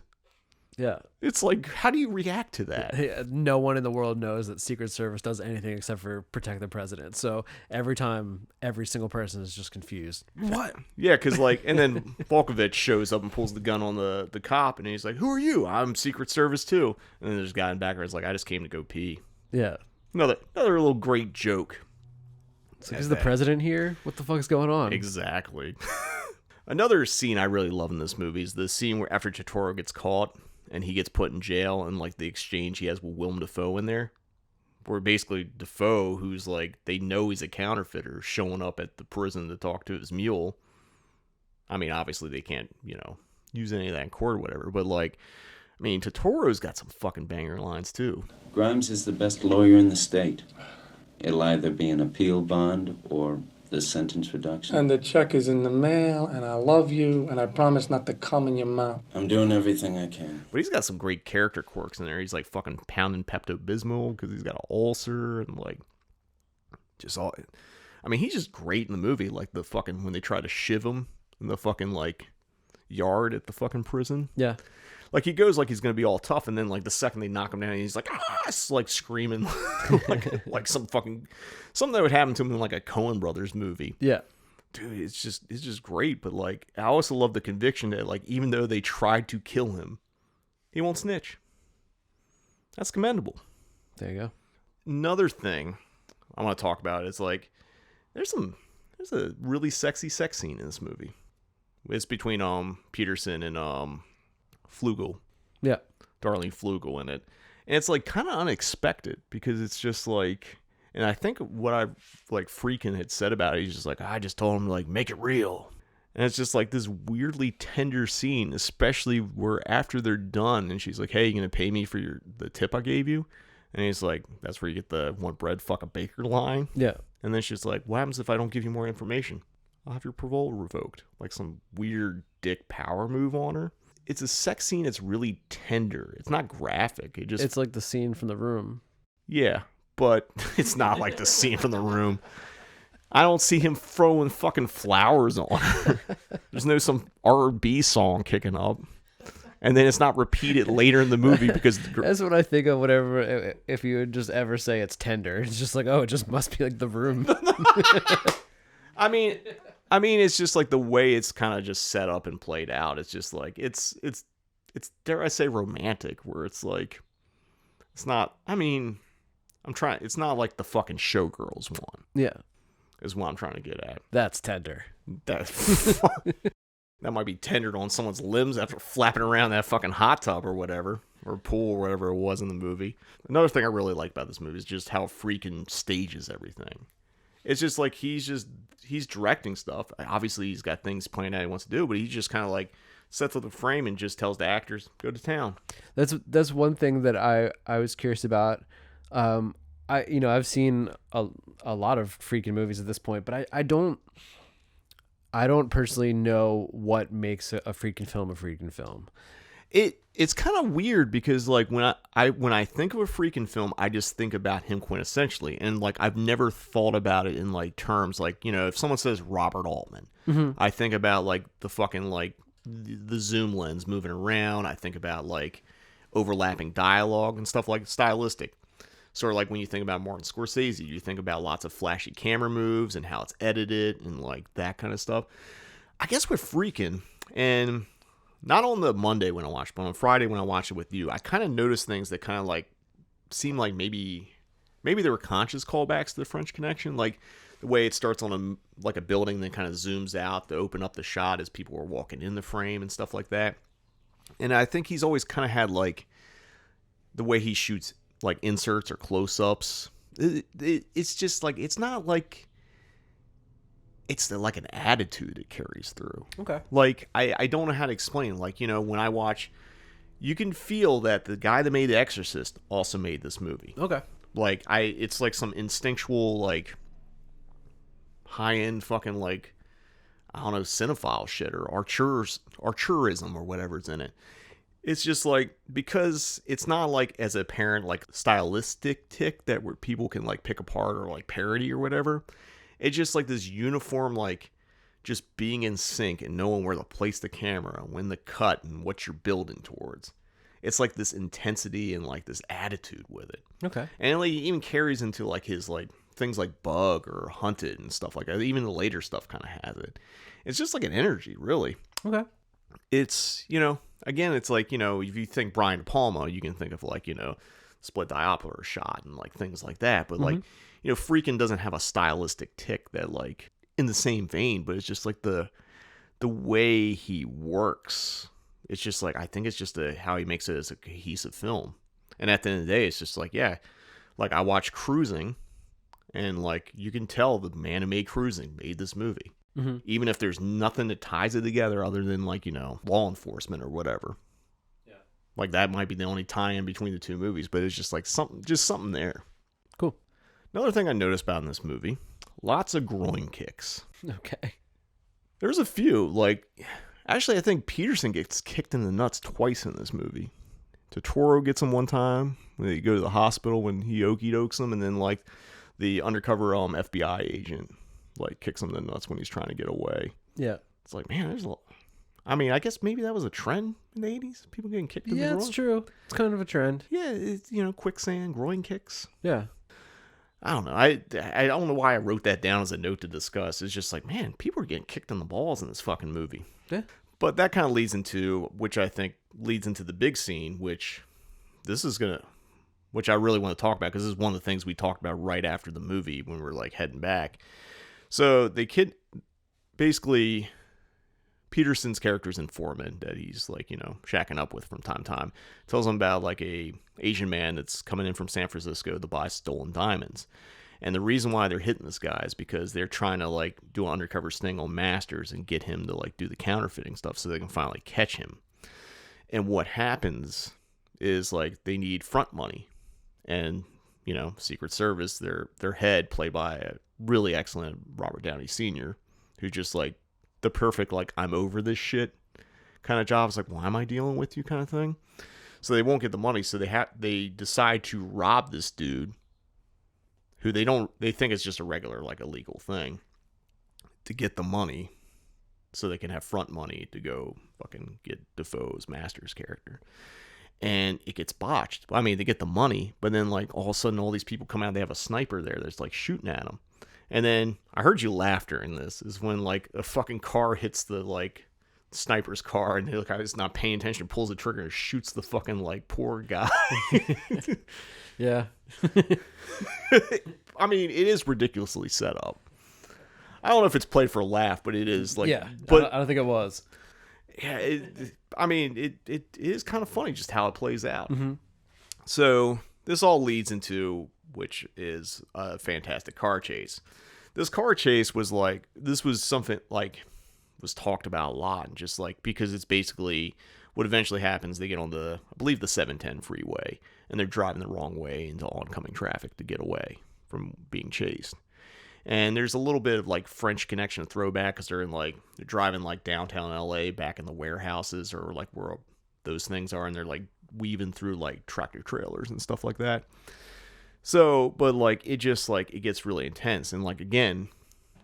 Yeah. It's like, how do you react to that? No one in the world knows that Secret Service does anything except for protect the president. So every time, every single person is just confused. What? Yeah, because, like, and then Volkovich shows up and pulls the gun on the cop, and he's like, who are you? I'm Secret Service, too. And then there's a guy in the background who's like, I just came to go pee. Yeah. Another little great joke. It's like, is the president here? What the fuck is going on? Exactly. Another scene I really love in this movie is the scene where after Turturro gets caught, and he gets put in jail, and like the exchange he has with Willem Dafoe in there, where basically Dafoe, who's like, they know he's a counterfeiter, showing up at the prison to talk to his mule. I mean, obviously they can't, you know, use any of that in court or whatever, but like, I mean, Turturro's got some fucking banger lines too. Grimes is the best lawyer in the state. It'll either be an appeal bond or the sentence reduction. And the check is in the mail, and I love you, and I promise not to cum in your mouth. I'm doing everything I can. But he's got some great character quirks in there. He's like fucking pounding Pepto-Bismol because he's got an ulcer, and like, just all, I mean, he's just great in the movie. Like the fucking, when they try to shiv him in the fucking like yard at the fucking prison. Yeah. Like, he goes like he's going to be all tough, and then, like, the second they knock him down, he's like, like, screaming. like something that would happen to him in, like, a Coen Brothers movie. Yeah. Dude, it's just great, but, like, I also love the conviction that, like, even though they tried to kill him, he won't snitch. That's commendable. There you go. Another thing I want to talk about is, like, there's a really sexy sex scene in this movie. It's between, Peterson and, Flugel. Yeah. Darlene Flugel in it. And it's like kind of unexpected because it's just like, and I think what Friedkin had said about it, he's just like, I just told him to like make it real. And it's just like this weirdly tender scene, especially where after they're done and she's like, hey, you gonna pay me for the tip I gave you? And he's like, that's where you get the one bread fuck a baker line. Yeah. And then she's like, what happens if I don't give you more information? I'll have your parole revoked. Like some weird dick power move on her. It's a sex scene that's really tender. It's not graphic. It's like the scene from The Room. Yeah, but it's not like the scene from The Room. I don't see him throwing fucking flowers on her. There's no some R&B song kicking up. And then it's not repeated later in the movie because... That's what I think of whenever, if you would just ever say it's tender. It's just like, oh, it just must be like The Room. I mean, it's just like the way it's kind of just set up and played out. It's just like, it's dare I say romantic, where it's like, it's not, I mean, it's not like the fucking Showgirls one. Yeah. Is what I'm trying to get at. That's tender. That might be tendered on someone's limbs after flapping around that fucking hot tub or whatever, or pool or whatever it was in the movie. Another thing I really like about this movie is just how Friedkin stages everything. It's just like he's directing stuff. Obviously, he's got things planned out he wants to do, but he just kind of like sets up the frame and just tells the actors, go to town. That's one thing that I was curious about. I've seen a lot of Friedkin movies at this point, but I don't I don't personally know what makes a Friedkin film a Friedkin film. It's kind of weird because like when I think of a Friedkin film, I just think about him quintessentially, and like I've never thought about it in like terms like, you know, if someone says Robert Altman, I think about like the fucking like the zoom lens moving around. I think about like overlapping dialogue and stuff like stylistic. Sort of like when you think about Martin Scorsese, you think about lots of flashy camera moves and how it's edited and like that kind of stuff. I guess with Friedkin, and not on the Monday when I watched, but on Friday when I watched it with you, I kind of noticed things that kind of like seemed like maybe there were conscious callbacks to the French Connection, like the way it starts on a building, then kind of zooms out to open up the shot as people are walking in the frame and stuff like that. And I think he's always kind of had like the way he shoots like inserts or close-ups. It's just like it's not like. It's like an attitude it carries through. Okay. Like, I don't know how to explain. Like, you know, when I watch, you can feel that the guy that made The Exorcist also made this movie. Okay. Like, it's like some instinctual, like, high-end fucking, like, I don't know, cinephile shit or archerism or whatever's in it. It's just like, because it's not like as apparent, like, stylistic tick that where people can, like, pick apart or, like, parody or whatever. It's just like this uniform, like just being in sync and knowing where to place the camera, when to cut, and what you're building towards. It's like this intensity and like this attitude with it. Okay. And it like, even carries into like his like things like Bug or Hunted and stuff like that. Even the later stuff kind of has it. It's just like an energy, really. Okay. It's, you know, again, it's like, you know, if you think Brian De Palma, you can think of like, you know, split diopter shot and like things like that. But like, you know, Friedkin doesn't have a stylistic tick that like in the same vein, but it's just like the way he works. It's just like, I think it's just how he makes it as a cohesive film. And at the end of the day, it's just like, yeah, like I watched Cruising and like you can tell the man who made Cruising made this movie. Even if there's nothing that ties it together other than like, you know, law enforcement or whatever. Yeah. Like that might be the only tie-in between the two movies, but it's just like something there. Cool. Another thing I noticed about in this movie, lots of groin kicks. Okay. There's a few, like, actually I think Peterson gets kicked in the nuts twice in this movie. Totoro gets him one time when they go to the hospital when he okey-dokes him, and then like the undercover FBI agent like kicks him in the nuts when he's trying to get away. Yeah. It's like, man, there's a lot. I mean, I guess maybe that was a trend in the 80s. People getting kicked in the groin. Yeah, it's true. It's kind of a trend. Yeah, it's, you know, quicksand, groin kicks. Yeah. I don't know. I don't know why I wrote that down as a note to discuss. It's just like, man, people are getting kicked in the balls in this fucking movie. Yeah. But that kind of leads into, which I think leads into the big scene, which I really want to talk about because this is one of the things we talked about right after the movie when we were like heading back. So basically Peterson's character's informant that he's like, you know, shacking up with from time to time tells him about like a Asian man that's coming in from San Francisco to buy stolen diamonds. And the reason why they're hitting this guy is because they're trying to like do an undercover sting on Masters and get him to like do the counterfeiting stuff so they can finally catch him. And what happens is like they need front money. And, you know, Secret Service, their head, played by a really excellent Robert Downey Sr., who's just like the perfect, like, I'm over this shit kind of job. It's like, why am I dealing with you kind of thing? So they won't get the money, so they decide to rob this dude who they think it's just a regular, like, illegal thing to get the money so they can have front money to go fucking get Defoe's Masters character. And it gets botched. I mean, they get the money, but then like all of a sudden all these people come out, they have a sniper there that's like shooting at them. And then I heard you laugh during this is when like a fucking car hits the like sniper's car and the guy's not paying attention, pulls the trigger and shoots the fucking like poor guy. Yeah. I mean, it is ridiculously set up. I don't know if it's played for a laugh, but it is like, yeah, but I don't think it was. Yeah, it is kind of funny just how it plays out. Mm-hmm. So this all leads into, which is a fantastic car chase. This car chase was like, this was something like was talked about a lot, and just like, because it's basically what eventually happens. They get on I believe the 710 freeway, and they're driving the wrong way into oncoming traffic to get away from being chased. And there's a little bit of like French Connection throwback because they're driving like downtown LA back in the warehouses or like where those things are, and they're like weaving through like tractor trailers and stuff like that. So, but like it just like it gets really intense. And like again,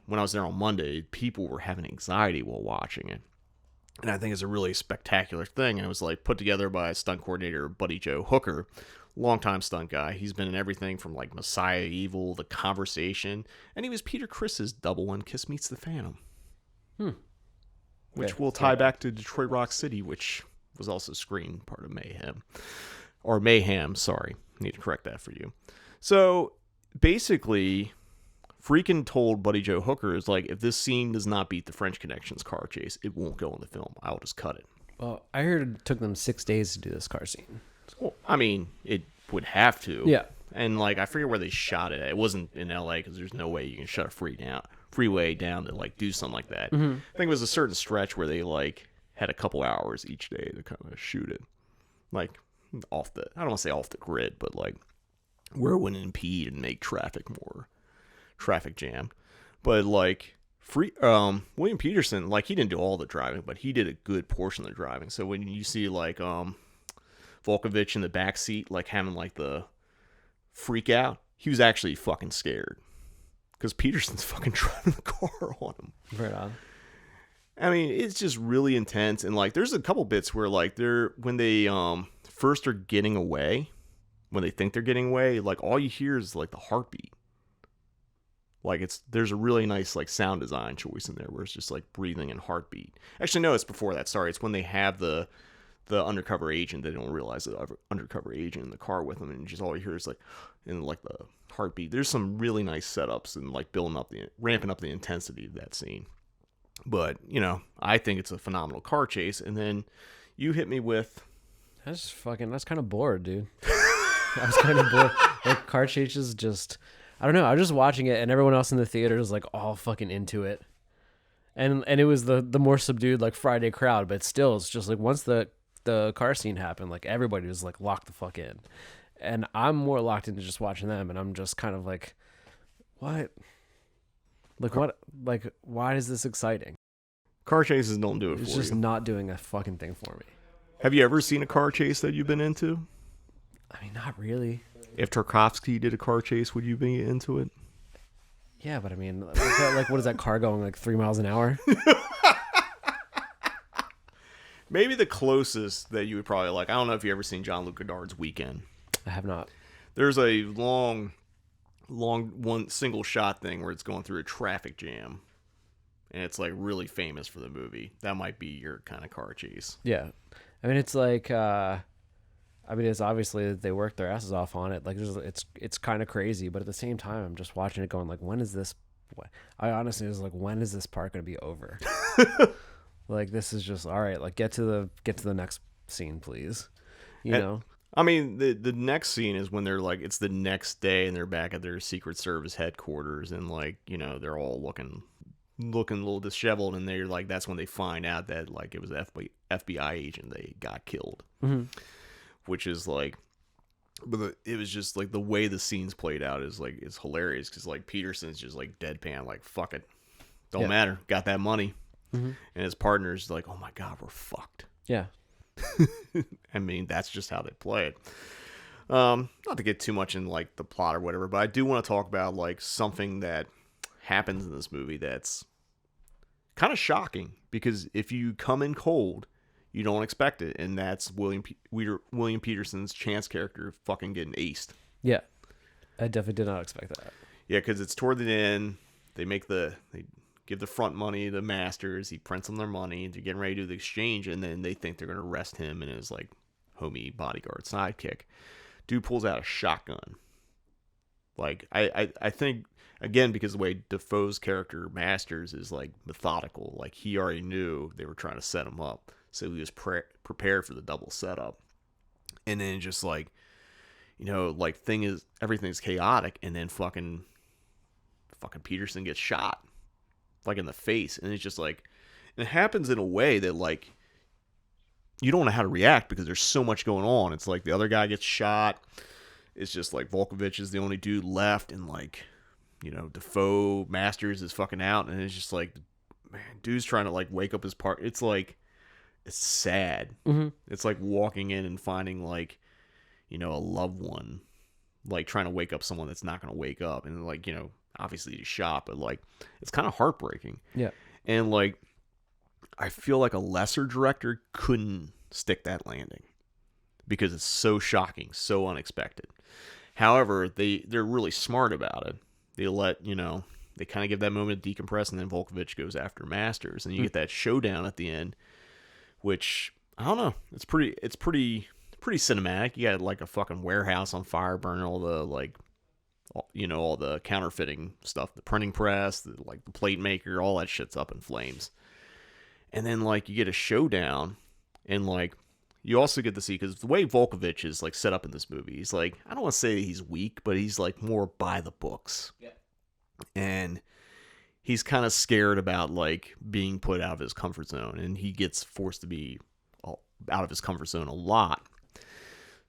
when I was there on Monday, people were having anxiety while watching it. And I think it's a really spectacular thing. And it was like put together by stunt coordinator Buddy Joe Hooker, longtime stunt guy. He's been in everything from like Messiah Evil, The Conversation, and he was Peter Criss's double in Kiss Meets the Phantom. Which will tie back to Detroit Rock City, which was also screen part of Mayhem, sorry. Need to correct that for you. So basically, Friedkin told Buddy Joe Hooker, is like, if this scene does not beat the French Connection's car chase, it won't go in the film. I'll just cut it. Well, I heard it took them 6 days to do this car scene. Well, I mean, it would have to. Yeah. And like, I forget where they shot it. It wasn't in LA because there's no way you can shut a freeway down to like do something like that. Mm-hmm. I think it was a certain stretch where they like had a couple hours each day to kind of shoot it, like I don't want to say off the grid, but like where it wouldn't impede and make traffic jammed. But like William Peterson, like he didn't do all the driving, but he did a good portion of the driving. So when you see like Volkovich in the back seat, like having like the freak out, he was actually fucking scared because Peterson's fucking driving the car on him. Right on. I mean, it's just really intense. And like there's a couple bits where like when they first are getting away, when they think they're getting away, like all you hear is like the heartbeat. Like there's a really nice like sound design choice in there where it's just like breathing and heartbeat. Actually, no, it's before that. Sorry, it's when they have the undercover agent. They don't realize the undercover agent in the car with them, and just all you hear is like the heartbeat. There's some really nice setups and like ramping up the intensity of that scene. But I think it's a phenomenal car chase. And then you hit me with, That's kind of bored, dude. I was kind of bored. Like car chases, just I don't know. I was just watching it, and everyone else in the theater was like all fucking into it, and it was the more subdued like Friday crowd, but still, it's just like once the car scene happened, like everybody was like locked the fuck in, and I'm more locked into just watching them, and I'm just kind of like, what? Like what? Like why is this exciting? Car chases don't do it for you. It's just not doing a fucking thing for me. Have you ever seen a car chase that you've been into? I mean, not really. If Tarkovsky did a car chase, would you be into it? Yeah, but I mean, like what is that car going like 3 miles an hour? Maybe the closest that you would probably like. I don't know if you ever seen John Luc Godard's Weekend. I have not. There's a long one single shot thing where it's going through a traffic jam, and it's like really famous for the movie. That might be your kind of car chase. Yeah, I mean it's like it's obviously they worked their asses off on it. Like it's kind of crazy, but at the same time I'm just watching it going like, when is this? I honestly was like, when is this part going to be over? Like this is just all right. Like get to the next scene, please. You know. I mean, the next scene is when they're like, it's the next day and they're back at their Secret Service headquarters, and like, they're all looking a little disheveled, and they're like, that's when they find out that like it was an FBI agent they got killed. Mm-hmm. Which is like, but it was just like the way the scenes played out is like, it's hilarious because like Peterson's just like deadpan, like fuck it, don't matter, got that money. Mm-hmm. And his partner's like, oh my god, we're fucked. Yeah. I mean, that's just how they play it. Not to get too much in like the plot or whatever, but I do want to talk about like something that happens in this movie that's kind of shocking, because if you come in cold, you don't expect it, and that's William Peterson's Chance character fucking getting aced. Yeah, I definitely did not expect that. Yeah, because it's toward the end. They give the front money to Masters. He prints them their money. They're getting ready to do the exchange, and then they think they're going to arrest him and his like homie bodyguard sidekick. Dude pulls out a shotgun. Like I think, again, because the way Defoe's character Masters is like methodical, like he already knew they were trying to set him up, so he was prepared for the double setup. And then just like, like everything's chaotic, and then fucking Peterson gets shot, like in the face, and it's just like, it happens in a way that like you don't know how to react because there's so much going on. It's like the other guy gets shot. It's just like Volkovich is the only dude left, and like Defoe Masters is fucking out, and it's just like, man, dude's trying to like wake up his part. It's like, it's sad. Mm-hmm. It's like walking in and finding like, a loved one, like trying to wake up someone that's not going to wake up, and like, obviously he's shot, but like, it's kind of heartbreaking. Yeah. And like, I feel like a lesser director couldn't stick that landing because it's so shocking, so unexpected. However, they're really smart about it. They let, they kind of give that moment to decompress, and then Volkovich goes after Masters, and you get that showdown at the end, which, I don't know, it's pretty cinematic. You got like a fucking warehouse on fire, burning all the like, all the counterfeiting stuff, the printing press, the plate maker, all that shit's up in flames. And then like you get a showdown, and like you also get to see, because the way Volkovich is like set up in this movie, he's like, I don't want to say he's weak, but he's like more by the books. Yeah. And he's kind of scared about like being put out of his comfort zone, and he gets forced to be out of his comfort zone a lot.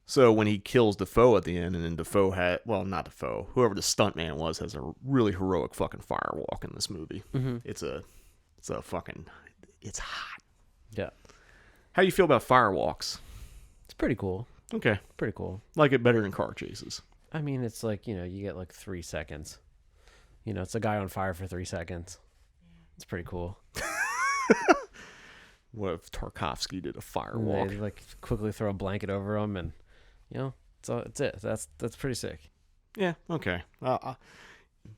So when he kills Defoe at the end, and then Defoe not Defoe, whoever the stuntman was, has a really heroic fucking firewalk in this movie. Mm-hmm. It's hot. Yeah. How do you feel about firewalks? It's pretty cool. Okay. Pretty cool. Like it better than car chases. I mean, it's like, you get like 3 seconds. It's a guy on fire for 3 seconds. It's pretty cool. What if Tarkovsky did a firewalk? They like quickly throw a blanket over him, and that's it. That's pretty sick. Yeah. Okay.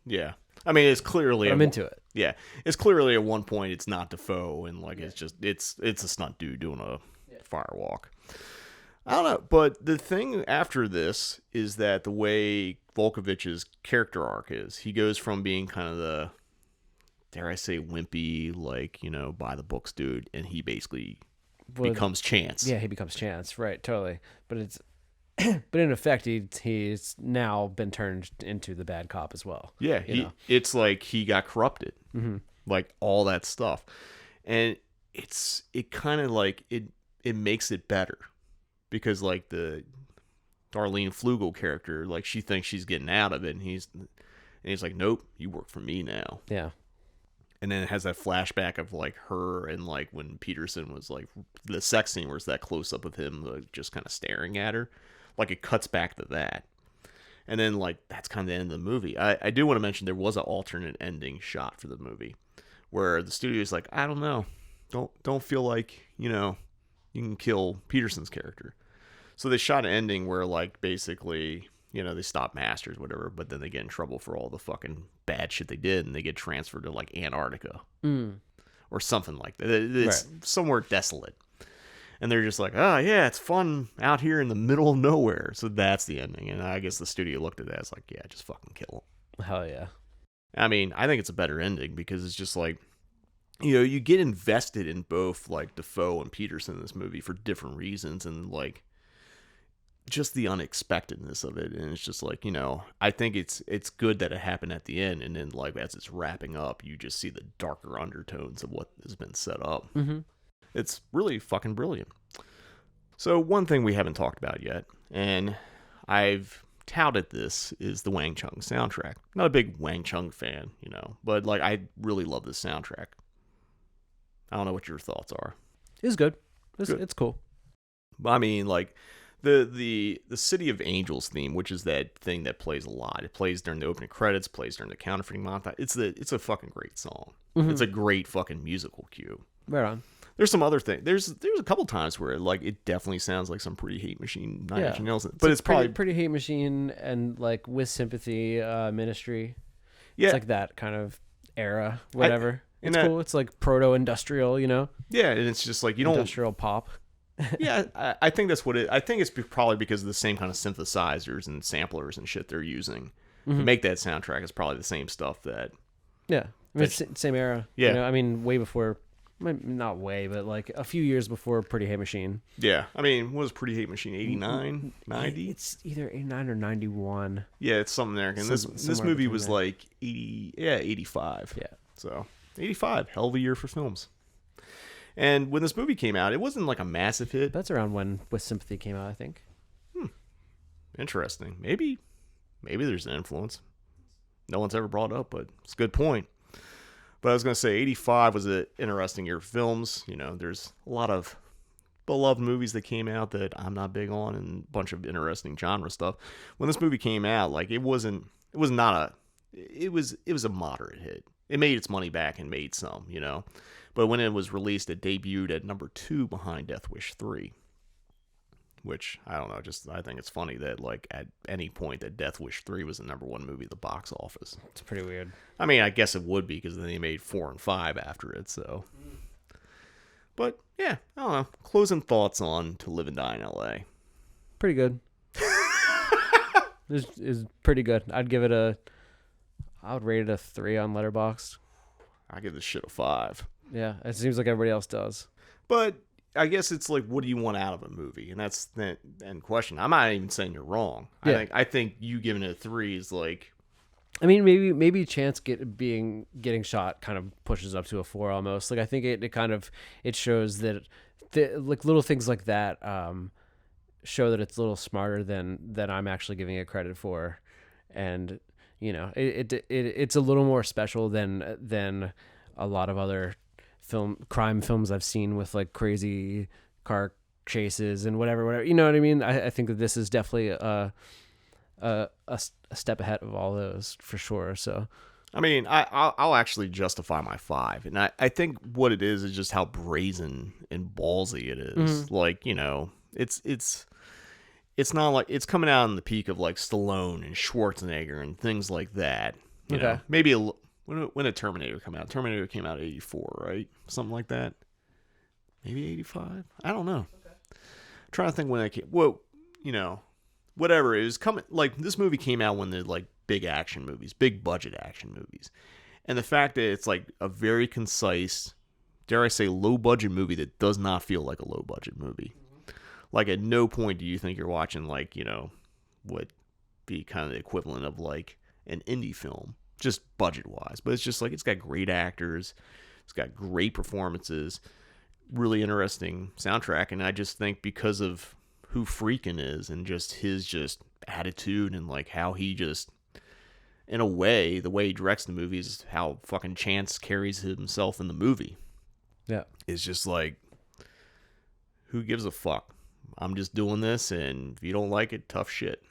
Yeah. I mean, it's clearly I'm into it. Yeah, it's clearly at one point it's not Defoe, and like it's a stunt dude doing a firewalk. I don't know, but the thing after this is that the way Volkovich's character arc is, he goes from being kind of the, dare I say, wimpy, like, by the books dude, and he basically becomes Chance. Yeah, he becomes Chance, right? Totally. But it's, but in effect, he's now been turned into the bad cop as well. Yeah, it's like he got corrupted, like all that stuff, and it kind of like it makes it better. Because like the Darlene Flugel character, like she thinks she's getting out of it, and he's like, nope, you work for me now. Yeah. And then it has that flashback of like her and like when Peterson was like the sex scene where it's that close up of him like, just kind of staring at her, like it cuts back to that, and then like that's kind of the end of the movie. I do want to mention there was an alternate ending shot for the movie where the studio's like, I don't know, don't feel like you can kill Peterson's character. So they shot an ending where, like, basically, they stop Masters, whatever, but then they get in trouble for all the fucking bad shit they did, and they get transferred to, like, Antarctica. Or something like that. It's somewhere desolate. And they're just like, oh, yeah, it's fun out here in the middle of nowhere. So that's the ending. And I guess the studio looked at that as like, yeah, just fucking kill him. Hell yeah. I mean, I think it's a better ending because it's just like, you get invested in both, like, Defoe and Peterson in this movie for different reasons, and, like, just the unexpectedness of it. And it's just like, I think it's good that it happened at the end, and then, like, as it's wrapping up, you just see the darker undertones of what has been set up. Mm-hmm. It's really fucking brilliant. So one thing we haven't talked about yet, and I've touted this, is the Wang Chung soundtrack. Not a big Wang Chung fan, but, like, I really love this soundtrack. I don't know what your thoughts are. It's good. It's cool. I mean, like, the City of Angels theme, which is that thing that plays a lot. It plays during the opening credits, plays during the counterfeiting montage. It's a fucking great song. Mm-hmm. It's a great fucking musical cue. Right on. There's some other things. There's a couple times where like it definitely sounds like some Pretty Hate Machine, Nine Inch Nails, but it's probably Pretty Hate Machine and like With Sympathy, Ministry. Yeah, it's like that kind of era, whatever. It's cool. It's like proto-industrial, Yeah, and it's just like industrial pop. Yeah, I think that's what it. I think it's probably because of the same kind of synthesizers and samplers and shit they're using to make that soundtrack. It's probably the same stuff that. Yeah, I mean, it's same era. Yeah, I mean, way before. Not way, but like a few years before Pretty Hate Machine. Yeah, I mean, what was Pretty Hate Machine? 89, 90? It's either 89 or 91. Yeah, it's something there. And this movie was like 85. Yeah, so 85, hell of a year for films. And when this movie came out, it wasn't like a massive hit. That's around when With Sympathy came out, I think. Interesting. Maybe there's an influence. no one's ever brought up, but it's a good point. But I was going to say 85 was an interesting year of films. You know, there's a lot of beloved movies that came out that I'm not big on, and a bunch of interesting genre stuff. When this movie came out, like it was a moderate hit. It made its money back and made some, you know. But when it was released, it debuted at number 2 behind Death Wish 3. Which, I don't know, I think it's funny that, like, at any point that Death Wish 3 was the number 1 movie at the box office. It's pretty weird. I mean, I guess it would be, because then they made 4 and 5 after it, so. But, yeah, I don't know. Closing thoughts on To Live and Die in L.A. Pretty good. It's pretty good. I would rate it a 3 on Letterboxd. I give this shit a 5. Yeah, it seems like everybody else does. But I guess it's like, what do you want out of a movie? And that's the end question. I'm not even saying you're wrong. Yeah. I think you giving it a 3 is like... I mean, maybe Chance getting shot kind of pushes up to a 4 almost. Like, I think it shows that like little things like that show that it's a little smarter than I'm actually giving it credit for, and you know, it's a little more special than a lot of other crime films I've seen with like crazy car chases and whatever. You know what I mean? I think that this is definitely a step ahead of all those for sure. So, I mean, I'll actually justify my 5, and I think what it is just how brazen and ballsy it is. Mm-hmm. Like, you know, it's not like it's coming out in the peak of like Stallone and Schwarzenegger and things like that. You know, maybe when did Terminator come out? Terminator came out in 84, right? Something like that. Maybe 85. I don't know. Okay. I'm trying to think when it came. Well, you know, whatever it was coming. Like this movie came out when they're like big action movies, big budget action movies, and the fact that it's like a very concise, dare I say, low budget movie that does not feel like a low budget movie. Like at no point do you think you're watching like, you know, what be kind of the equivalent of like an indie film, just budget wise. But it's just like, it's got great actors, it's got great performances, really interesting soundtrack. And I just think because of who Friedkin is and just his just attitude and like how he just, in a way, the way he directs the movies, how fucking Chance carries himself in the movie. Yeah. It's just like, who gives a fuck? I'm just doing this, and if you don't like it, tough shit.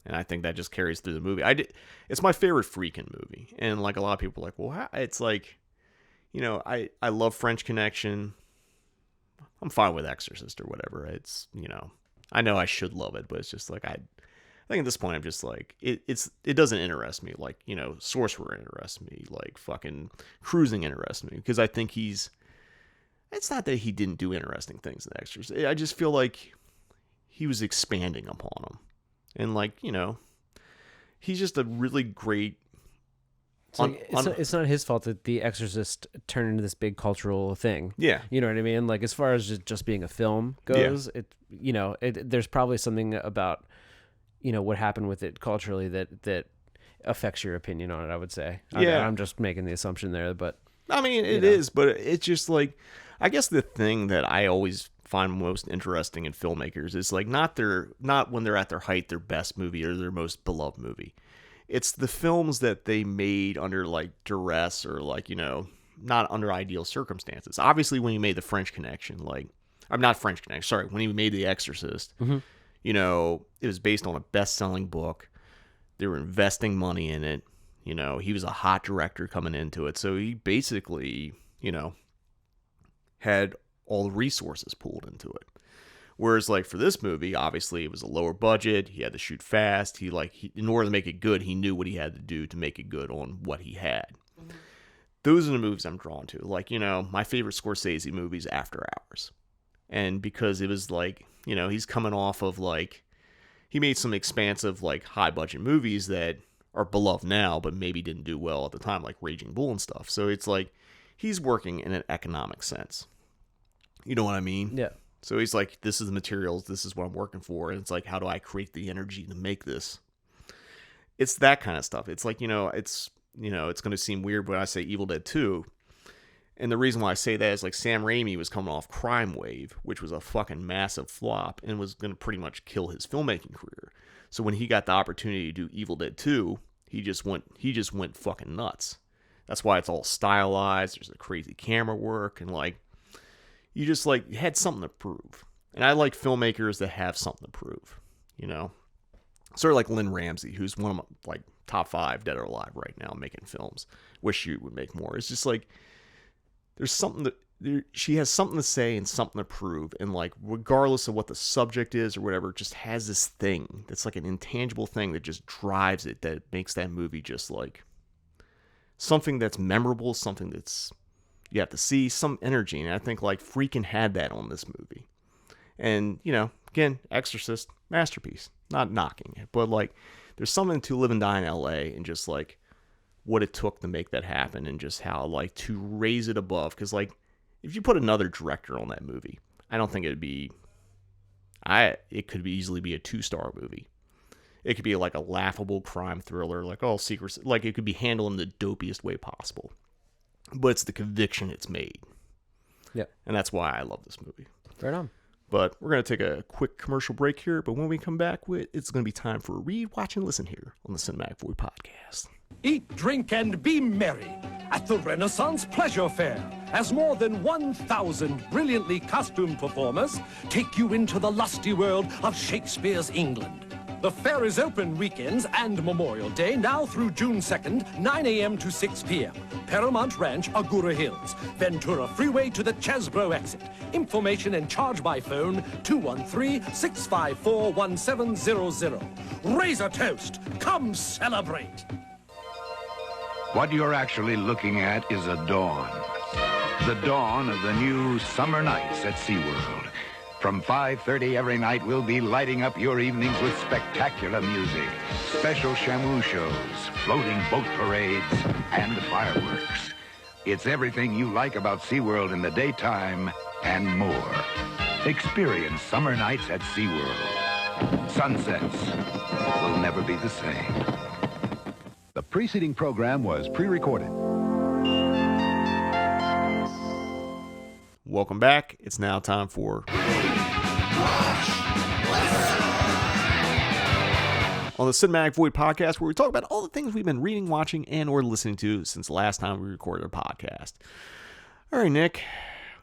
And I think that just carries through the movie. It's my favorite Friedkin movie. And like a lot of people are like, well, how? It's like, you know, I love French Connection. I'm fine with Exorcist or whatever. It's, you know, I know I should love it, but it's just like, I think at this point I'm just like, it doesn't interest me. Like, you know, Sorcerer interests me. Like fucking Cruising interests me. Because I think it's not that he didn't do interesting things in The Exorcist. I just feel like he was expanding upon them. And like, you know, he's just a really great... It's not his fault that The Exorcist turned into this big cultural thing. Yeah. You know what I mean? Like, as far as just being a film goes, yeah. There's probably something about, you know, what happened with it culturally that affects your opinion on it, I would say. Yeah. I'm just making the assumption there, but... I mean, it is, but it's just like... I guess the thing that I always find most interesting in filmmakers is like not when they're at their height, their best movie or their most beloved movie. It's the films that they made under like duress or like, you know, not under ideal circumstances. Obviously, when he made The French Connection, like, I'm not French Connection, sorry, when he made The Exorcist, mm-hmm. you know, it was based on a best-selling book. They were investing money in it. You know, he was a hot director coming into it. So he basically, you know, had all the resources pulled into it. Whereas like for this movie, obviously it was a lower budget. He had to shoot fast. In order to make it good, he knew what he had to do to make it good on what he had. Mm-hmm. Those are the movies I'm drawn to. Like, you know, my favorite Scorsese movies, After Hours. And because it was like, you know, he's coming off of like, he made some expansive like high budget movies that are beloved now, but maybe didn't do well at the time, like Raging Bull and stuff. So it's like, he's working in an economic sense. You know what I mean? Yeah. So he's like, this is the materials, this is what I'm working for. And it's like, how do I create the energy to make this? It's that kind of stuff. It's like, it's going to seem weird when I say Evil Dead 2. And the reason why I say that is like Sam Raimi was coming off Crime Wave, which was a fucking massive flop and was going to pretty much kill his filmmaking career. So when he got the opportunity to do Evil Dead 2, He just went fucking nuts. That's why it's all stylized. There's the crazy camera work, and like, you just like had something to prove. And I like filmmakers that have something to prove, you know? Sort of like Lynn Ramsey, who's one of my like top 5 dead or alive right now making films. Wish she would make more. It's just like, there's something that she has something to say and something to prove, and like regardless of what the subject is or whatever, it just has this thing that's like an intangible thing that just drives it, that makes that movie just like something that's memorable, something that's you have to see, some energy. And I think like Friedkin had that on this movie. And, you know, again, Exorcist, masterpiece. Not knocking it, but like there's something to Live and Die in LA and just like what it took to make that happen, and just how like to raise it above. Because like if you put another director on that movie, I don't think it could easily be a 2-star movie. It could be like a laughable crime thriller, like all secrets, like it could be handled in the dopiest way possible. But it's the conviction it's made. Yeah. And that's why I love this movie. Right on. But we're going to take a quick commercial break here. But when we come back, it's going to be time for a read, watch, and listen here on the Cinematic Void Podcast. Eat, drink, and be merry at the Renaissance Pleasure Fair, as more than 1,000 brilliantly costumed performers take you into the lusty world of Shakespeare's England. The fair is open weekends and Memorial Day, now through June 2nd, 9 a.m. to 6 p.m. Paramount Ranch, Agura Hills. Ventura Freeway to the Chesbro exit. Information and charge by phone 213-654-1700. Raise a toast. Come celebrate. What you're actually looking at is a dawn. The dawn of the new summer nights at SeaWorld. From 5:30 every night, we'll be lighting up your evenings with spectacular music, special Shamu shows, floating boat parades, and fireworks. It's everything you like about SeaWorld in the daytime and more. Experience summer nights at SeaWorld. Sunsets will never be the same. The preceding program was pre-recorded. Welcome back. It's now time for on the Cinematic Void Podcast, where we talk about all the things we've been reading, watching, and or listening to since the last time we recorded a podcast. All right, Nick,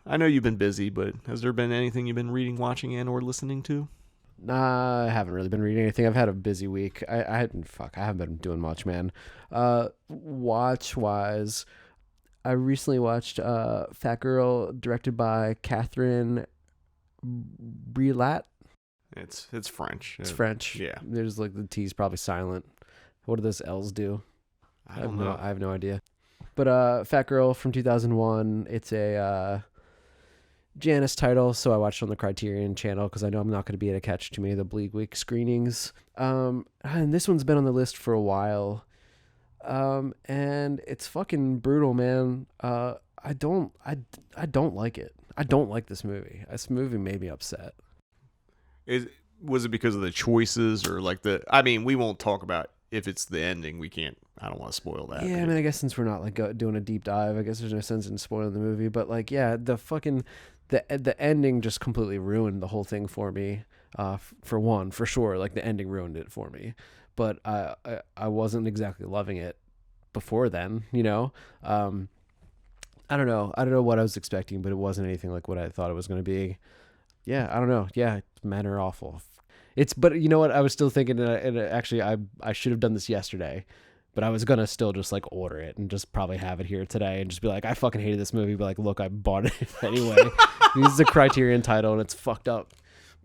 I know you've been busy, but has there been anything you've been reading, watching, and or listening to? Nah, I haven't really been reading anything. I've had a busy week. I haven't been doing much, man. Watch-wise, I recently watched Fat Girl, directed by Catherine Breillat. It's French. It's French. Yeah. There's like the T's probably silent. What do those L's do? I don't know. I have no idea. But Fat Girl from 2001. It's a Janus title, so I watched it on the Criterion channel because I know I'm not going to be able to catch too many of the Bleak Week screenings. And this one's been on the list for a while. And it's fucking brutal, man. I don't like it. I don't like this movie. This movie made me upset. Was it because of the choices or like I mean, we won't talk about if it's the ending. I don't want to spoil that. Yeah, I mean, I guess since we're not like doing a deep dive, I guess there's no sense in spoiling the movie. But like, yeah, the ending just completely ruined the whole thing for me. For sure, like the ending ruined it for me. But I wasn't exactly loving it before then, you know. I don't know what I was expecting, but it wasn't anything like what I thought it was going to be. Yeah, I don't know. Yeah, men are awful. But you know what? I was still thinking, and actually, I should have done this yesterday, but I was gonna still just like order it and just probably have it here today and just be like, I fucking hated this movie, but like, look, I bought it anyway. This is a Criterion title and it's fucked up.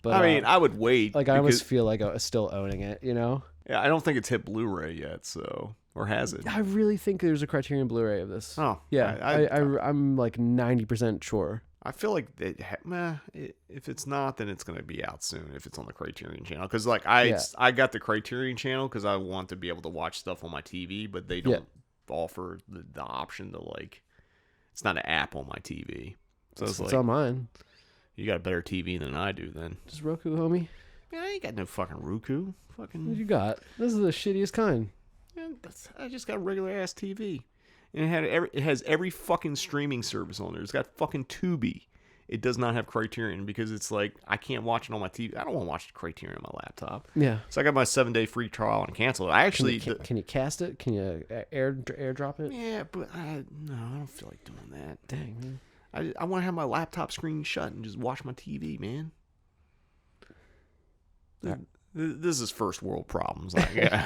But I mean, I would wait. Like, I almost feel like I was still owning it, you know? Yeah, I don't think it's hit Blu-ray yet, so, or has it? I really think there's a Criterion Blu-ray of this. Oh, yeah. I'm like 90% sure. I feel like if it's not, then it's going to be out soon if it's on the Criterion channel. Because like I got the Criterion channel because I want to be able to watch stuff on my TV, but they don't offer the option to like, it's not an app on my TV. So it's on mine. You got a better TV than I do then. Just Roku, homie. Yeah, I ain't got no fucking Roku. What you got? This is the shittiest kind. Yeah, I just got a regular ass TV. And it has every fucking streaming service on there. It's got fucking Tubi. it does not have Criterion because it's like I can't watch it on my TV. I don't want to watch Criterion on my laptop. Yeah. So I got my 7-day free trial and canceled it. I actually can you cast it? Can you airdrop it? Yeah, but no, I don't feel like doing that. Dang, man. I want to have my laptop screen shut and just watch my TV, man. This is first world problems,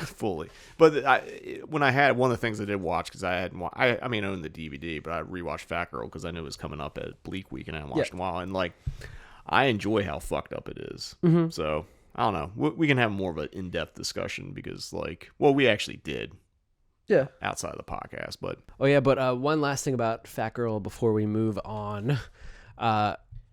fully. But when I had one of the things I did watch because I owned the DVD, but I rewatched Fat Girl because I knew it was coming up at Bleak Week and I hadn't watched in a while, and like I enjoy how fucked up it is. Mm-hmm. So I don't know. We can have more of an in-depth discussion because we actually did. Yeah. Outside of the podcast, but one last thing about Fat Girl before we move on.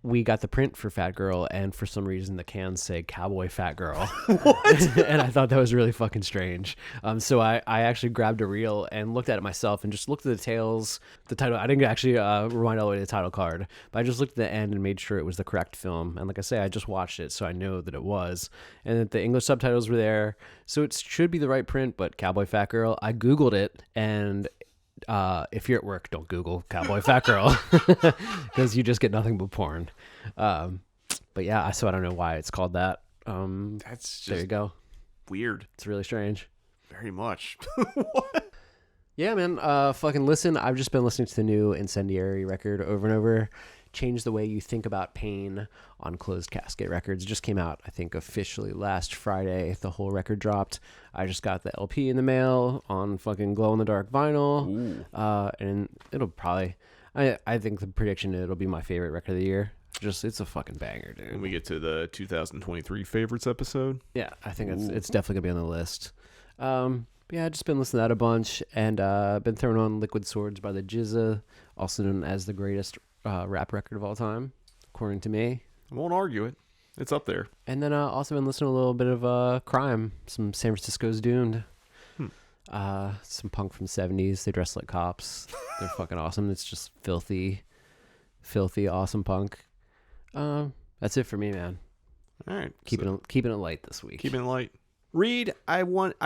We got the print for Fat Girl, and for some reason the cans say Cowboy Fat Girl. What? And I thought that was really fucking strange. So I actually grabbed a reel and looked at it myself and just looked at the title. I didn't actually rewind all the way to the title card, but I just looked at the end and made sure it was the correct film. And like I say, I just watched it, so I know that it was. And that the English subtitles were there, so it should be the right print, but Cowboy Fat Girl. I Googled it, and if you're at work, don't Google Cowboy Fat Girl because you just get nothing but porn. But yeah, so I don't know why it's called that. That's just there you go. Weird. It's really strange. Very much. What? Yeah, man. Fucking listen. I've just been listening to the new Incendiary record over and over. Change the Way You Think About Pain on Closed Casket Records. Just came out, I think, officially last Friday. The whole record dropped. I just got the LP in the mail on fucking glow-in-the-dark vinyl. And it'll probably... I think the prediction, it'll be my favorite record of the year. It's a fucking banger, dude. When we get to the 2023 favorites episode. Yeah, I think it's definitely going to be on the list. Yeah, I've just been listening to that a bunch. And been throwing on Liquid Swords by the Jizza, also known as the greatest rap record of all time, according to me. I won't argue it. It's up there. And then also been listening to a little bit of crime, some San Francisco's Doomed, some punk from the 70s. They dress like cops. They're fucking awesome. It's just filthy, awesome punk. That's it for me, man. All right, keeping it light this week. Keeping it light. Read. I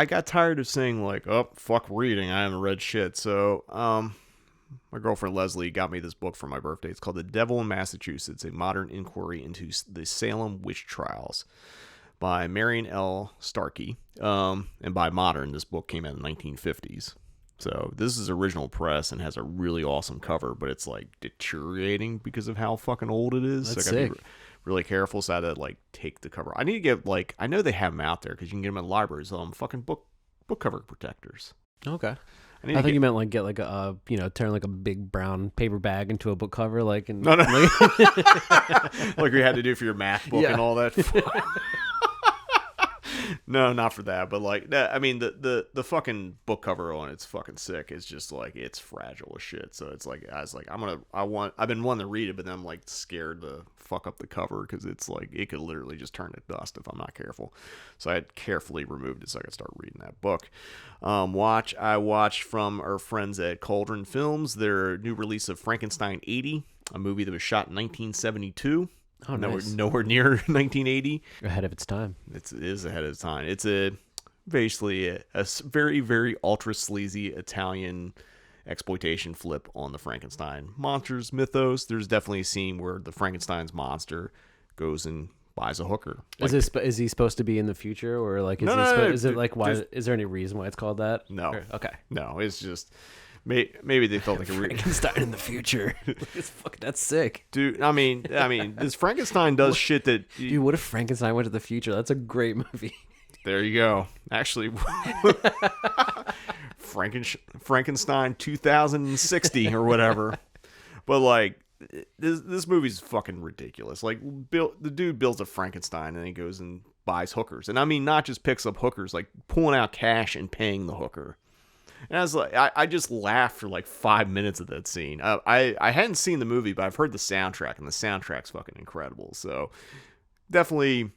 got tired of saying fuck reading. I haven't read shit. So my girlfriend Leslie got me this book for my birthday. It's called The Devil in Massachusetts: A Modern Inquiry into the Salem Witch Trials by Marion L. Starkey. And by modern, this book came out in the 1950s. So this is original press and has a really awesome cover, but it's deteriorating because of how fucking old it is. That's so I gotta sick. be really careful. So I had to take the cover. I need to get I know they have them out there because you can get them in libraries. Fucking book cover protectors. Okay. I thought you meant get a turn a big brown paper bag into a book cover No. Like we had to do for your math book and all that. No, not for that. But I mean, the fucking book cover on it's fucking sick. It's just it's fragile as shit. So it's I've been wanting to read it, but then I'm scared to fuck up the cover because it's it could literally just turn to dust if I'm not careful. So I had carefully removed it so I could start reading that book. I watched from our friends at Cauldron Films their new release of Frankenstein 80, a movie that was shot in 1972. Oh, nice. Nowhere near 1980. Ahead of its time. It is ahead of its time. It's basically a very, very ultra sleazy Italian exploitation flip on the Frankenstein monsters mythos. There's definitely a scene where the Frankenstein's monster goes and buys a hooker. Is he supposed to be in the future, or is it why? Is there any reason why it's called that? No. Okay. No, it's just. Maybe they felt like a Frankenstein in the future. That's sick, dude. I mean, this Frankenstein does shit that. Dude, what if Frankenstein went to the future? That's a great movie. There you go. Actually, Frankenstein 2060 or whatever. But this movie's fucking ridiculous. The dude builds a Frankenstein and he goes and buys hookers, and I mean not just picks up hookers, pulling out cash and paying the hooker. And I was I just laughed for 5 minutes of that scene. I hadn't seen the movie, but I've heard the soundtrack, and the soundtrack's fucking incredible. So definitely,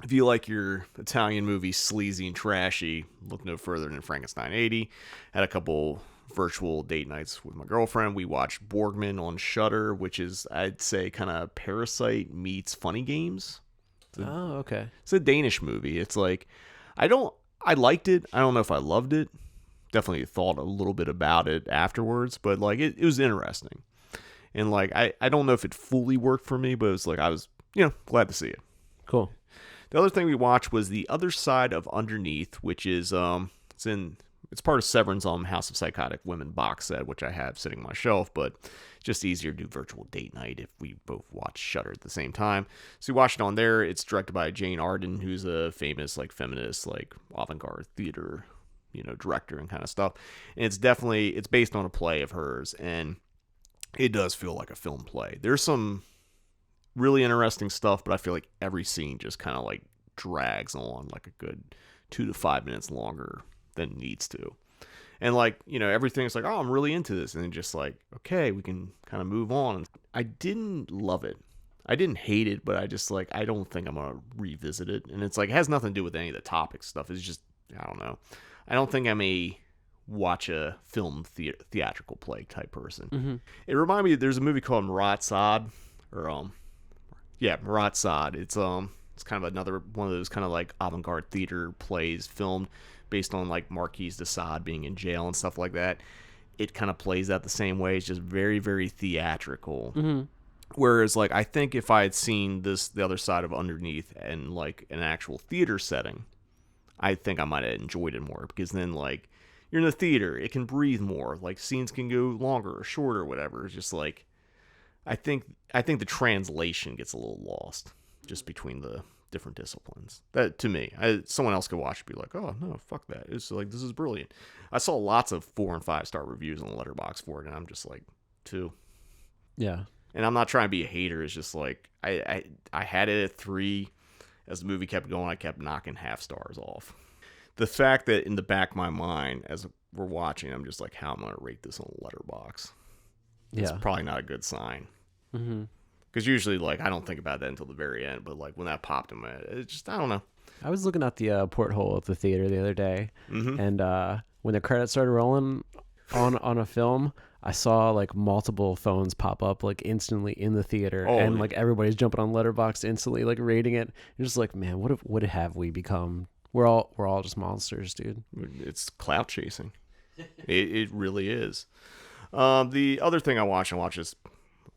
if you like your Italian movie sleazy and trashy, look no further than Frankenstein 80. Had a couple virtual date nights with my girlfriend. We watched Borgman on Shudder, which is, I'd say, kind of Parasite meets Funny Games. Okay. It's a Danish movie. It's I liked it. I don't know if I loved it. Definitely thought a little bit about it afterwards, but it was interesting. And like I don't know if it fully worked for me, but it was like I was, glad to see it. Cool. The other thing we watched was The Other Side of Underneath, which is it's part of Severin's House of Psychotic Women box set, which I have sitting on my shelf, but just easier to do virtual date night if we both watch Shudder at the same time. So we watched it on there. It's directed by Jane Arden, who's a famous like feminist, like avant-garde theater, director and kind of stuff. And it's based on a play of hers, and it does feel like a film play. There's some really interesting stuff, but I feel like every scene just kind of like drags on like a good 2 to 5 minutes longer than it needs to. And like, everything's like, oh, I'm really into this. And then just like, okay, we can kind of move on. I didn't love it. I didn't hate it, but I just like, I don't think I'm going to revisit it. And it's like, it has nothing to do with any of the topic stuff. It's just, I don't know. I don't think I'm a watch a film theatrical play type person. Mm-hmm. It reminded me, there's a movie called Marat Sade, or Marat Sade. It's kind of another one of those kind of like avant-garde theater plays filmed based on like Marquise de Sade being in jail and stuff like that. It kind of plays out the same way. It's just very, very theatrical. Mm-hmm. Whereas like, I think if I had seen The Other Side of Underneath in like an actual theater setting, I think I might have enjoyed it more, because then like, you're in the theater, it can breathe more, like scenes can go longer or shorter or whatever. It's just like, I think the translation gets a little lost just between the different disciplines. That, to me, someone else could watch and be like, oh no, fuck that. It's like, this is brilliant. I saw lots of 4 and 5 star reviews on the Letterboxd for it, and I'm just like, 2. Yeah. And I'm not trying to be a hater. It's just like, I had it at 3. As the movie kept going, I kept knocking half stars off. The fact that in the back of my mind, as we're watching, I'm just like, how am I going to rate this on Letterboxd? It's probably not a good sign. Mm-hmm. Because usually, like, I don't think about that until the very end. But, like, when that popped in my head, it just, I don't know. I was looking at the porthole of the theater the other day. Mm-hmm. And when the credits started rolling on a film, I saw, like, multiple phones pop up, like, instantly in the theater. Oh, and, like, everybody's jumping on Letterboxd instantly, like, rating it. You're just like, man, what have we become? We're all just monsters, dude. It's clout chasing. It really is. The other thing I watch this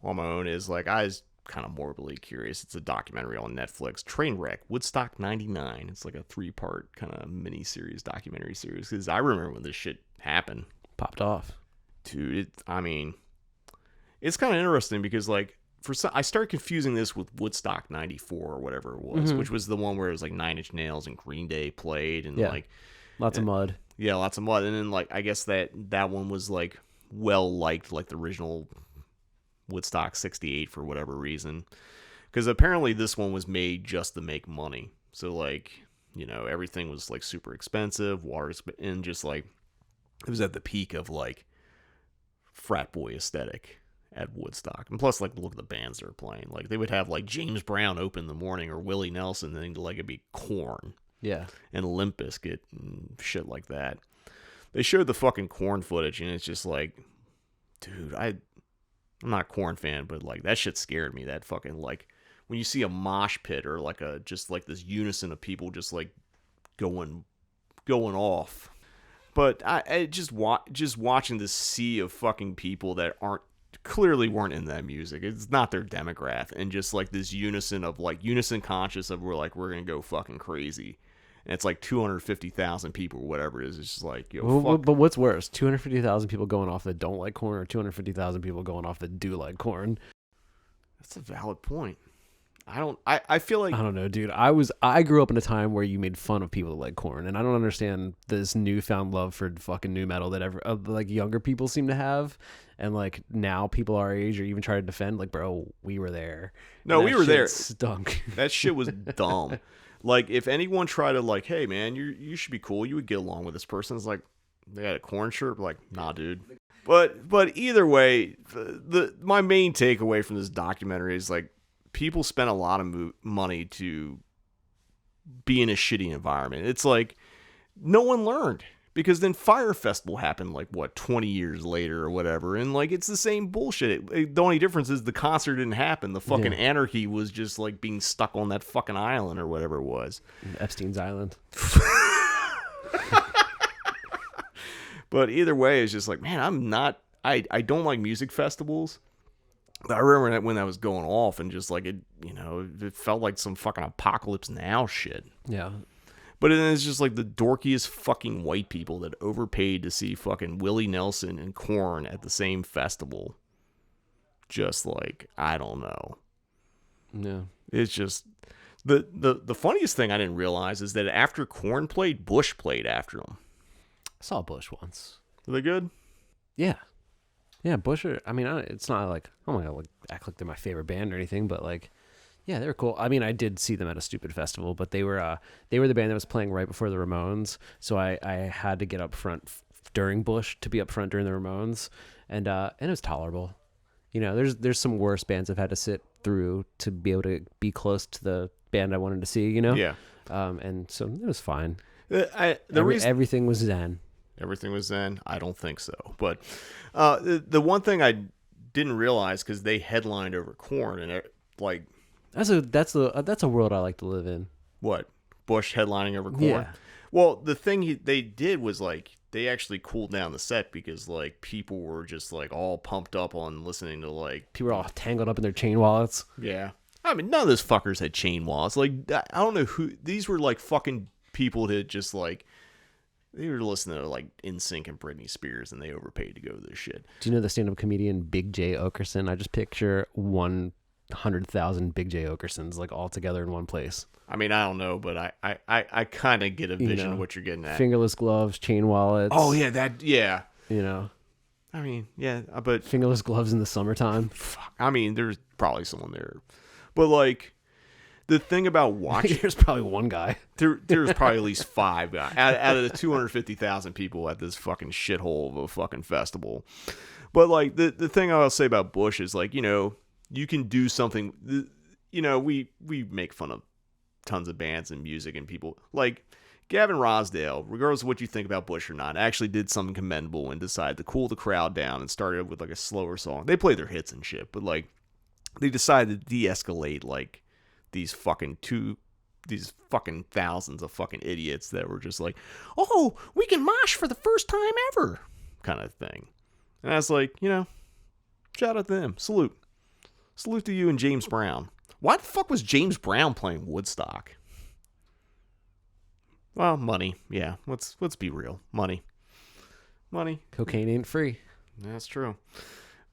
on my own is, like, I was kind of morbidly curious. It's a documentary on Netflix, Trainwreck, Woodstock 99. It's like a 3-part kind of mini-series, documentary series. Because I remember when this shit happened. Popped off. Dude, it's kind of interesting because, like, I started confusing this with Woodstock 94 or whatever it was, Mm-hmm. which was the one where it was like 9 Inch Nails and Green Day played, and like lots of mud. Yeah, lots of mud. And then, like, I guess that one was like well liked, like the original Woodstock 68 for whatever reason, because apparently this one was made just to make money. So, like, everything was like super expensive, and just like it was at the peak of like frat boy aesthetic at Woodstock. And plus, like, look at the bands they were playing. Like, they would have like James Brown open in the morning, or Willie Nelson, and then like it'd be Korn, and Limp Bizkit and shit like that. They showed the fucking Korn footage, and it's just like, dude, I'm not a Korn fan, but like that shit scared me. That fucking, like, when you see a mosh pit or like just like this unison of people just like going off. But I just watching this sea of fucking people that clearly weren't in that music. It's not their demographic, and just like this unison conscious of we're gonna go fucking crazy. And it's like 250,000 people or whatever it is. It's just like, yo, fuck. But what's worse, 250,000 people going off that don't like Korn, or 250,000 people going off that do like Korn? That's a valid point. I feel like, I don't know, dude. I grew up in a time where you made fun of people that like Korn, and I don't understand this newfound love for fucking new metal that like younger people seem to have, and like now people our age are even trying to defend. Like, bro, we were there. No, we were there. Stunk. That shit was dumb. Like, if anyone tried to, like, hey man, you should be cool, you would get along with this person. It's like, they had a Korn shirt. Like, nah, dude. But either way, my main takeaway from this documentary is, like, people spent a lot of money to be in a shitty environment. It's like, no one learned, because then Fire Festival happened, like, 20 years later or whatever, and like, it's the same bullshit. The only difference is the concert didn't happen. The fucking anarchy was just like being stuck on that fucking island or whatever it was, Epstein's Island. But either way, it's just like, man, I don't like music festivals. I remember when that was going off, and just like it, it felt like some fucking Apocalypse Now shit. Yeah. But then it's just like the dorkiest fucking white people that overpaid to see fucking Willie Nelson and Korn at the same festival. Just like, I don't know. Yeah. It's just the funniest thing I didn't realize is that after Korn played, Bush played after them. I saw Bush once. Are they good? Yeah. Yeah, Bush are, I mean, it's not like, oh my God, like, act like they're my favorite band or anything, but like, yeah, they were cool. I mean, I did see them at a stupid festival, but they were the band that was playing right before the Ramones, so I had to get up front during Bush to be up front during the Ramones, and it was tolerable. There's some worse bands I've had to sit through to be able to be close to the band I wanted to see, Yeah. And so it was fine. Everything was zen. Everything was zen? I don't think so. But the one thing I didn't realize, because they headlined over Korn, and like... That's a world I like to live in. What? Bush headlining over Korn? Yeah. Well, the thing they did was like they actually cooled down the set because like people were just like all pumped up on listening to like people were all tangled up in their chain wallets. Yeah. I mean, none of those fuckers had chain wallets. Like I don't know who these were, like fucking people that just like they were listening to like NSYNC and Britney Spears, and they overpaid to go to this shit. Do you know the stand-up comedian Big J Okerson? I just picture 100,000 Big J Okersons like all together in one place. I mean, I don't know, but I kind of get a vision of what you're getting at. Fingerless gloves, chain wallets. Oh yeah, yeah. I mean, yeah, but fingerless gloves in the summertime. Fuck. I mean, there's probably someone there, but like the thing about watching, there's probably one guy. There's probably at least 5 guys out of the 250,000 people at this fucking shithole of a fucking festival. But like the thing I'll say about Bush is like, you can do something. We make fun of tons of bands and music and people like Gavin Rossdale, regardless of what you think about Bush or not, actually did something commendable and decided to cool the crowd down and started with like a slower song. They played their hits and shit, but like they decided to de-escalate like these fucking thousands of fucking idiots that were just like, oh, we can mosh for the first time ever kind of thing. And I was like, shout out to them. Salute to you and James Brown. Why the fuck was James Brown playing Woodstock? Well, money. Yeah, let's be real. Money. Cocaine ain't free. That's true.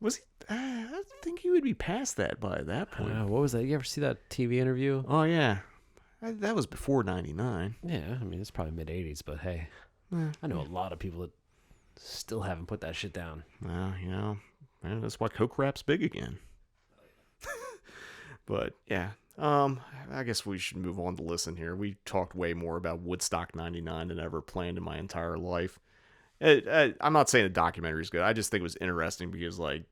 Was he? I think he would be past that by that point. What was that? You ever see that TV interview? Oh yeah, that was before '99. Yeah, I mean it's probably mid '80s, but hey, I know a lot of people that still haven't put that shit down. Well, that's why coke rap's big again. But yeah, I guess we should move on to listen here. We talked way more about Woodstock '99 than ever planned in my entire life. I'm not saying the documentary is good. I just think it was interesting because like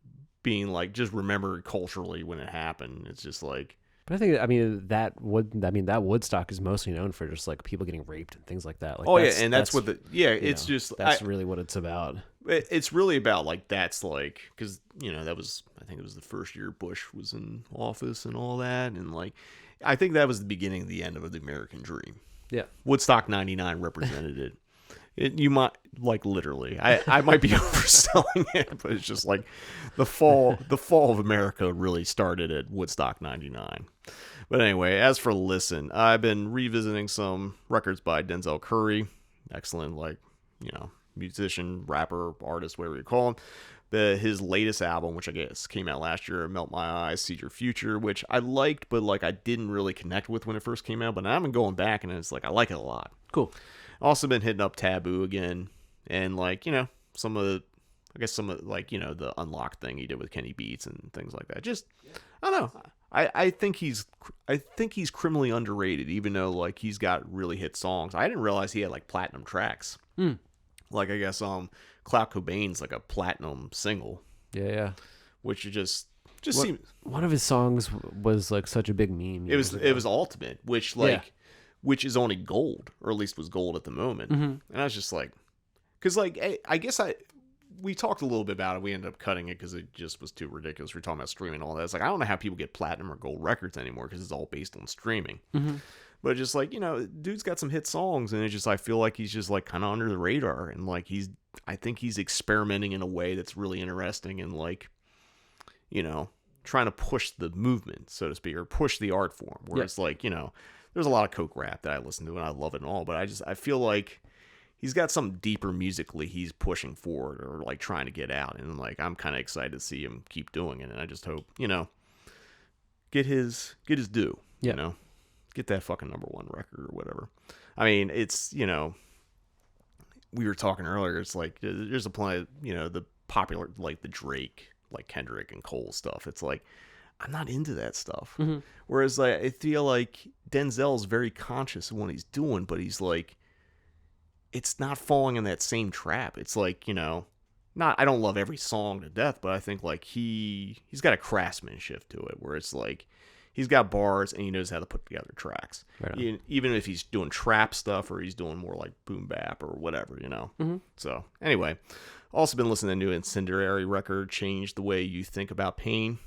being like just remembered culturally when it happened. It's just like. But I think that Woodstock is mostly known for just like people getting raped and things like that. Like, that's what it's just that's really what it's about. It's really about like that's like because that was I think it was the first year Bush was in office and all that, and like I think that was the beginning of the end of the American dream. Yeah, Woodstock '99 represented it. You might like literally. I might be overselling it, but it's just like the fall of America really started at Woodstock '99. But anyway, as for listen, I've been revisiting some records by Denzel Curry. Excellent, musician, rapper, artist, whatever you call him. His latest album, which I guess came out last year, Melt My Eyes, See Your Future, which I liked, but like I didn't really connect with when it first came out. But now I've been going back, and it's like I like it a lot. Cool. Also been hitting up Taboo again, and like some of the Unlocked thing he did with Kenny Beats and things like that. Just I don't know. I think he's criminally underrated, even though like he's got really hit songs. I didn't realize he had like platinum tracks. Like I guess Clout Cobain's like a platinum single. Yeah. Which just seems. One of his songs was like such a big meme. It was Ultimate, which which is only gold, or at least was gold at the moment. Mm-hmm. And I was just like, because like I guess we talked a little bit about it. We ended up cutting it because it just was too ridiculous. We're talking about streaming and all that. It's like I don't know how people get platinum or gold records anymore because it's all based on streaming. Mm-hmm. But just like dude's got some hit songs, and it's just I feel like he's just like kind of under the radar, and like I think he's experimenting in a way that's really interesting, and like trying to push the movement, so to speak, or push the art form. Where it's like, you know, there's a lot of coke rap that I listen to and I love it and all, but I feel like he's got something deeper musically he's pushing forward or like trying to get out, and like I'm kind of excited to see him keep doing it, and I just hope, you know, get his due, you know, get that fucking #1 record or whatever. I mean, it's, you know, we were talking earlier, it's like there's a point, you know, the popular, like the Drake, like Kendrick and Cole stuff. It's like, I'm not into that stuff. Whereas like, I feel like Denzel's very conscious of what he's doing, but he's like, it's not falling in that same trap. It's like, you know, I don't love every song to death, but I think like he's got a craftsmanship to it where it's like, he's got bars and he knows how to put together tracks. Right. Even if he's doing trap stuff or he's doing more like boom bap or whatever, you know. So anyway, also been listening to the new Incendiary record, Change the Way You Think About Pain.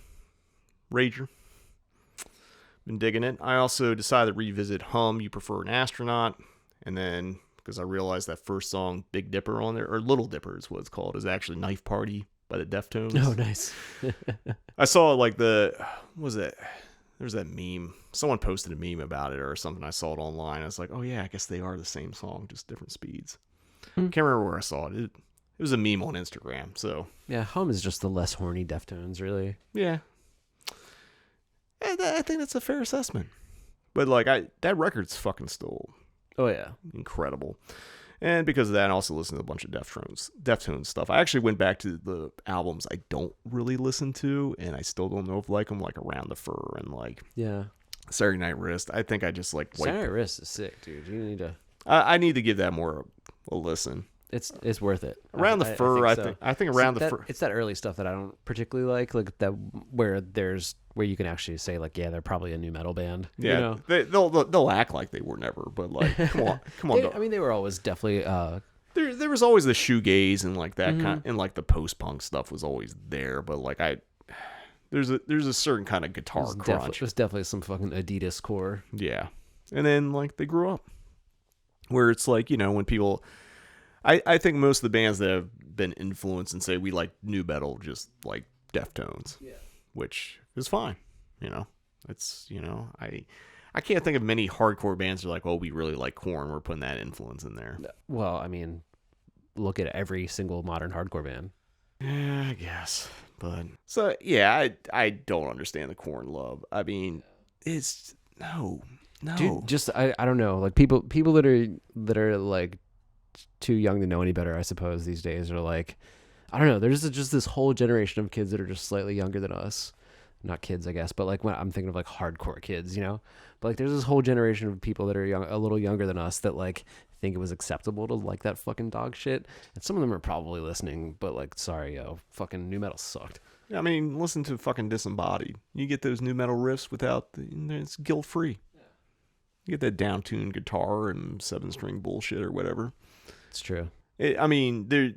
Rager. Been digging it. I also decided to revisit Hum, You Prefer an Astronaut. And then, because I realized that first song, Big Dipper on there, or Little Dipper is what it's called, is actually Knife Party by the Deftones. Oh, nice. I saw like what was it? There's that meme. Someone posted a meme about it or something. I saw it online. I was like, oh yeah, I guess they are the same song, just different speeds. Can't remember where I saw it. It was a meme on Instagram. So yeah, Hum is just the less horny Deftones, really. Yeah, I think that's a fair assessment. But like, that record's fucking still, oh yeah, incredible. And because of that, I also listened to a bunch of Deftones stuff. I actually went back to the albums I don't really listen to, and I still don't know if I like them, like Around the Fur and like Saturday Night Wrist. I think I just like Saturday Night Wrist is sick, dude. You need to. I need to give that more a listen. It's worth it. Around the Fur, I think Around the Fur. It's that early stuff that I don't particularly like that where you can actually say like, yeah, they're probably a new metal band. Yeah, you know? they'll act like they were never, but like, come on. I mean, they were always definitely. There was always the shoegaze and like that kind, and like the post punk stuff was always there, but like there's a certain kind of guitar crunch. There's definitely some fucking Adidas core. Yeah, and then like they grew up, where it's like, you know, when people. I think most of the bands that have been influenced and say we like new metal just like Deftones, which is fine. You know, it's, you know, I can't think of many hardcore bands that are like, oh, we really like Korn. We're putting that influence in there. Well, I mean, look at every single modern hardcore band. Yeah, I guess. But so yeah, I don't understand the Korn love. I mean, it's no. Dude, just I don't know. Like people that are like too young to know any better, I suppose, these days are like, I don't know, there's just this whole generation of kids that are just slightly younger than us. Not kids, I guess, but like when I'm thinking of like hardcore kids, you know, but like there's this whole generation of people that are young, a little younger than us, that like think it was acceptable to like that fucking dog shit. And some of them are probably listening, but like, sorry, yo, fucking new metal sucked. I mean, listen to fucking Disembodied. You get those new metal riffs without it's guilt free. You get that down-tuned guitar and 7-string bullshit or whatever. It's true. I mean, the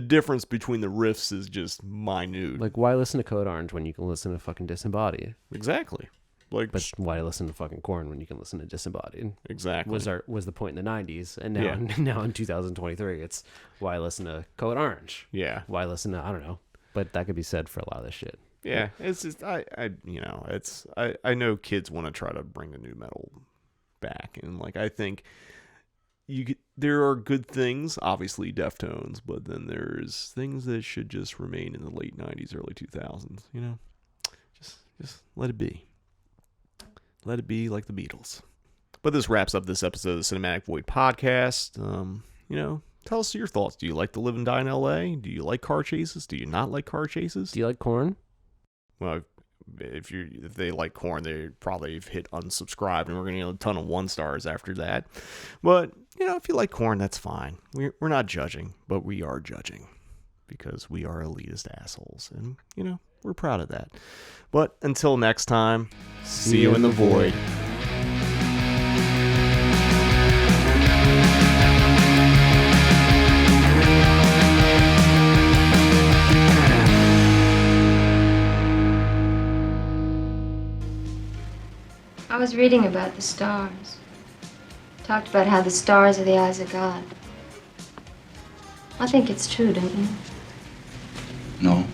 difference between the riffs is just minute. Like, why listen to Code Orange when you can listen to fucking Disembodied? Exactly. Like, but why listen to fucking Korn when you can listen to Disembodied? Exactly. Was the point in the 90s, and now now in 2023, it's why listen to Code Orange? Yeah. Why listen to, I don't know, but that could be said for a lot of this shit. Yeah, it's just I know kids want to try to bring the new metal back, and like I think there are good things, obviously Deftones, but then there's things that should just remain in the late 90s, early 2000s, you know? Just let it be. Let it be like the Beatles. But this wraps up this episode of the Cinematic Void podcast. You know, tell us your thoughts. Do you like to live and die in LA? Do you like car chases? Do you not like car chases? Do you like Korn? Well, if they like Korn, they probably have hit unsubscribe, and we're going to get a ton of 1-stars after that. But, you know, if you like Korn, that's fine. We're not judging, but we are judging because we are elitist assholes, and, you know, we're proud of that. But until next time, see you in the void. I was reading about the stars. Talked about how the stars are the eyes of God. I think it's true, don't you? No.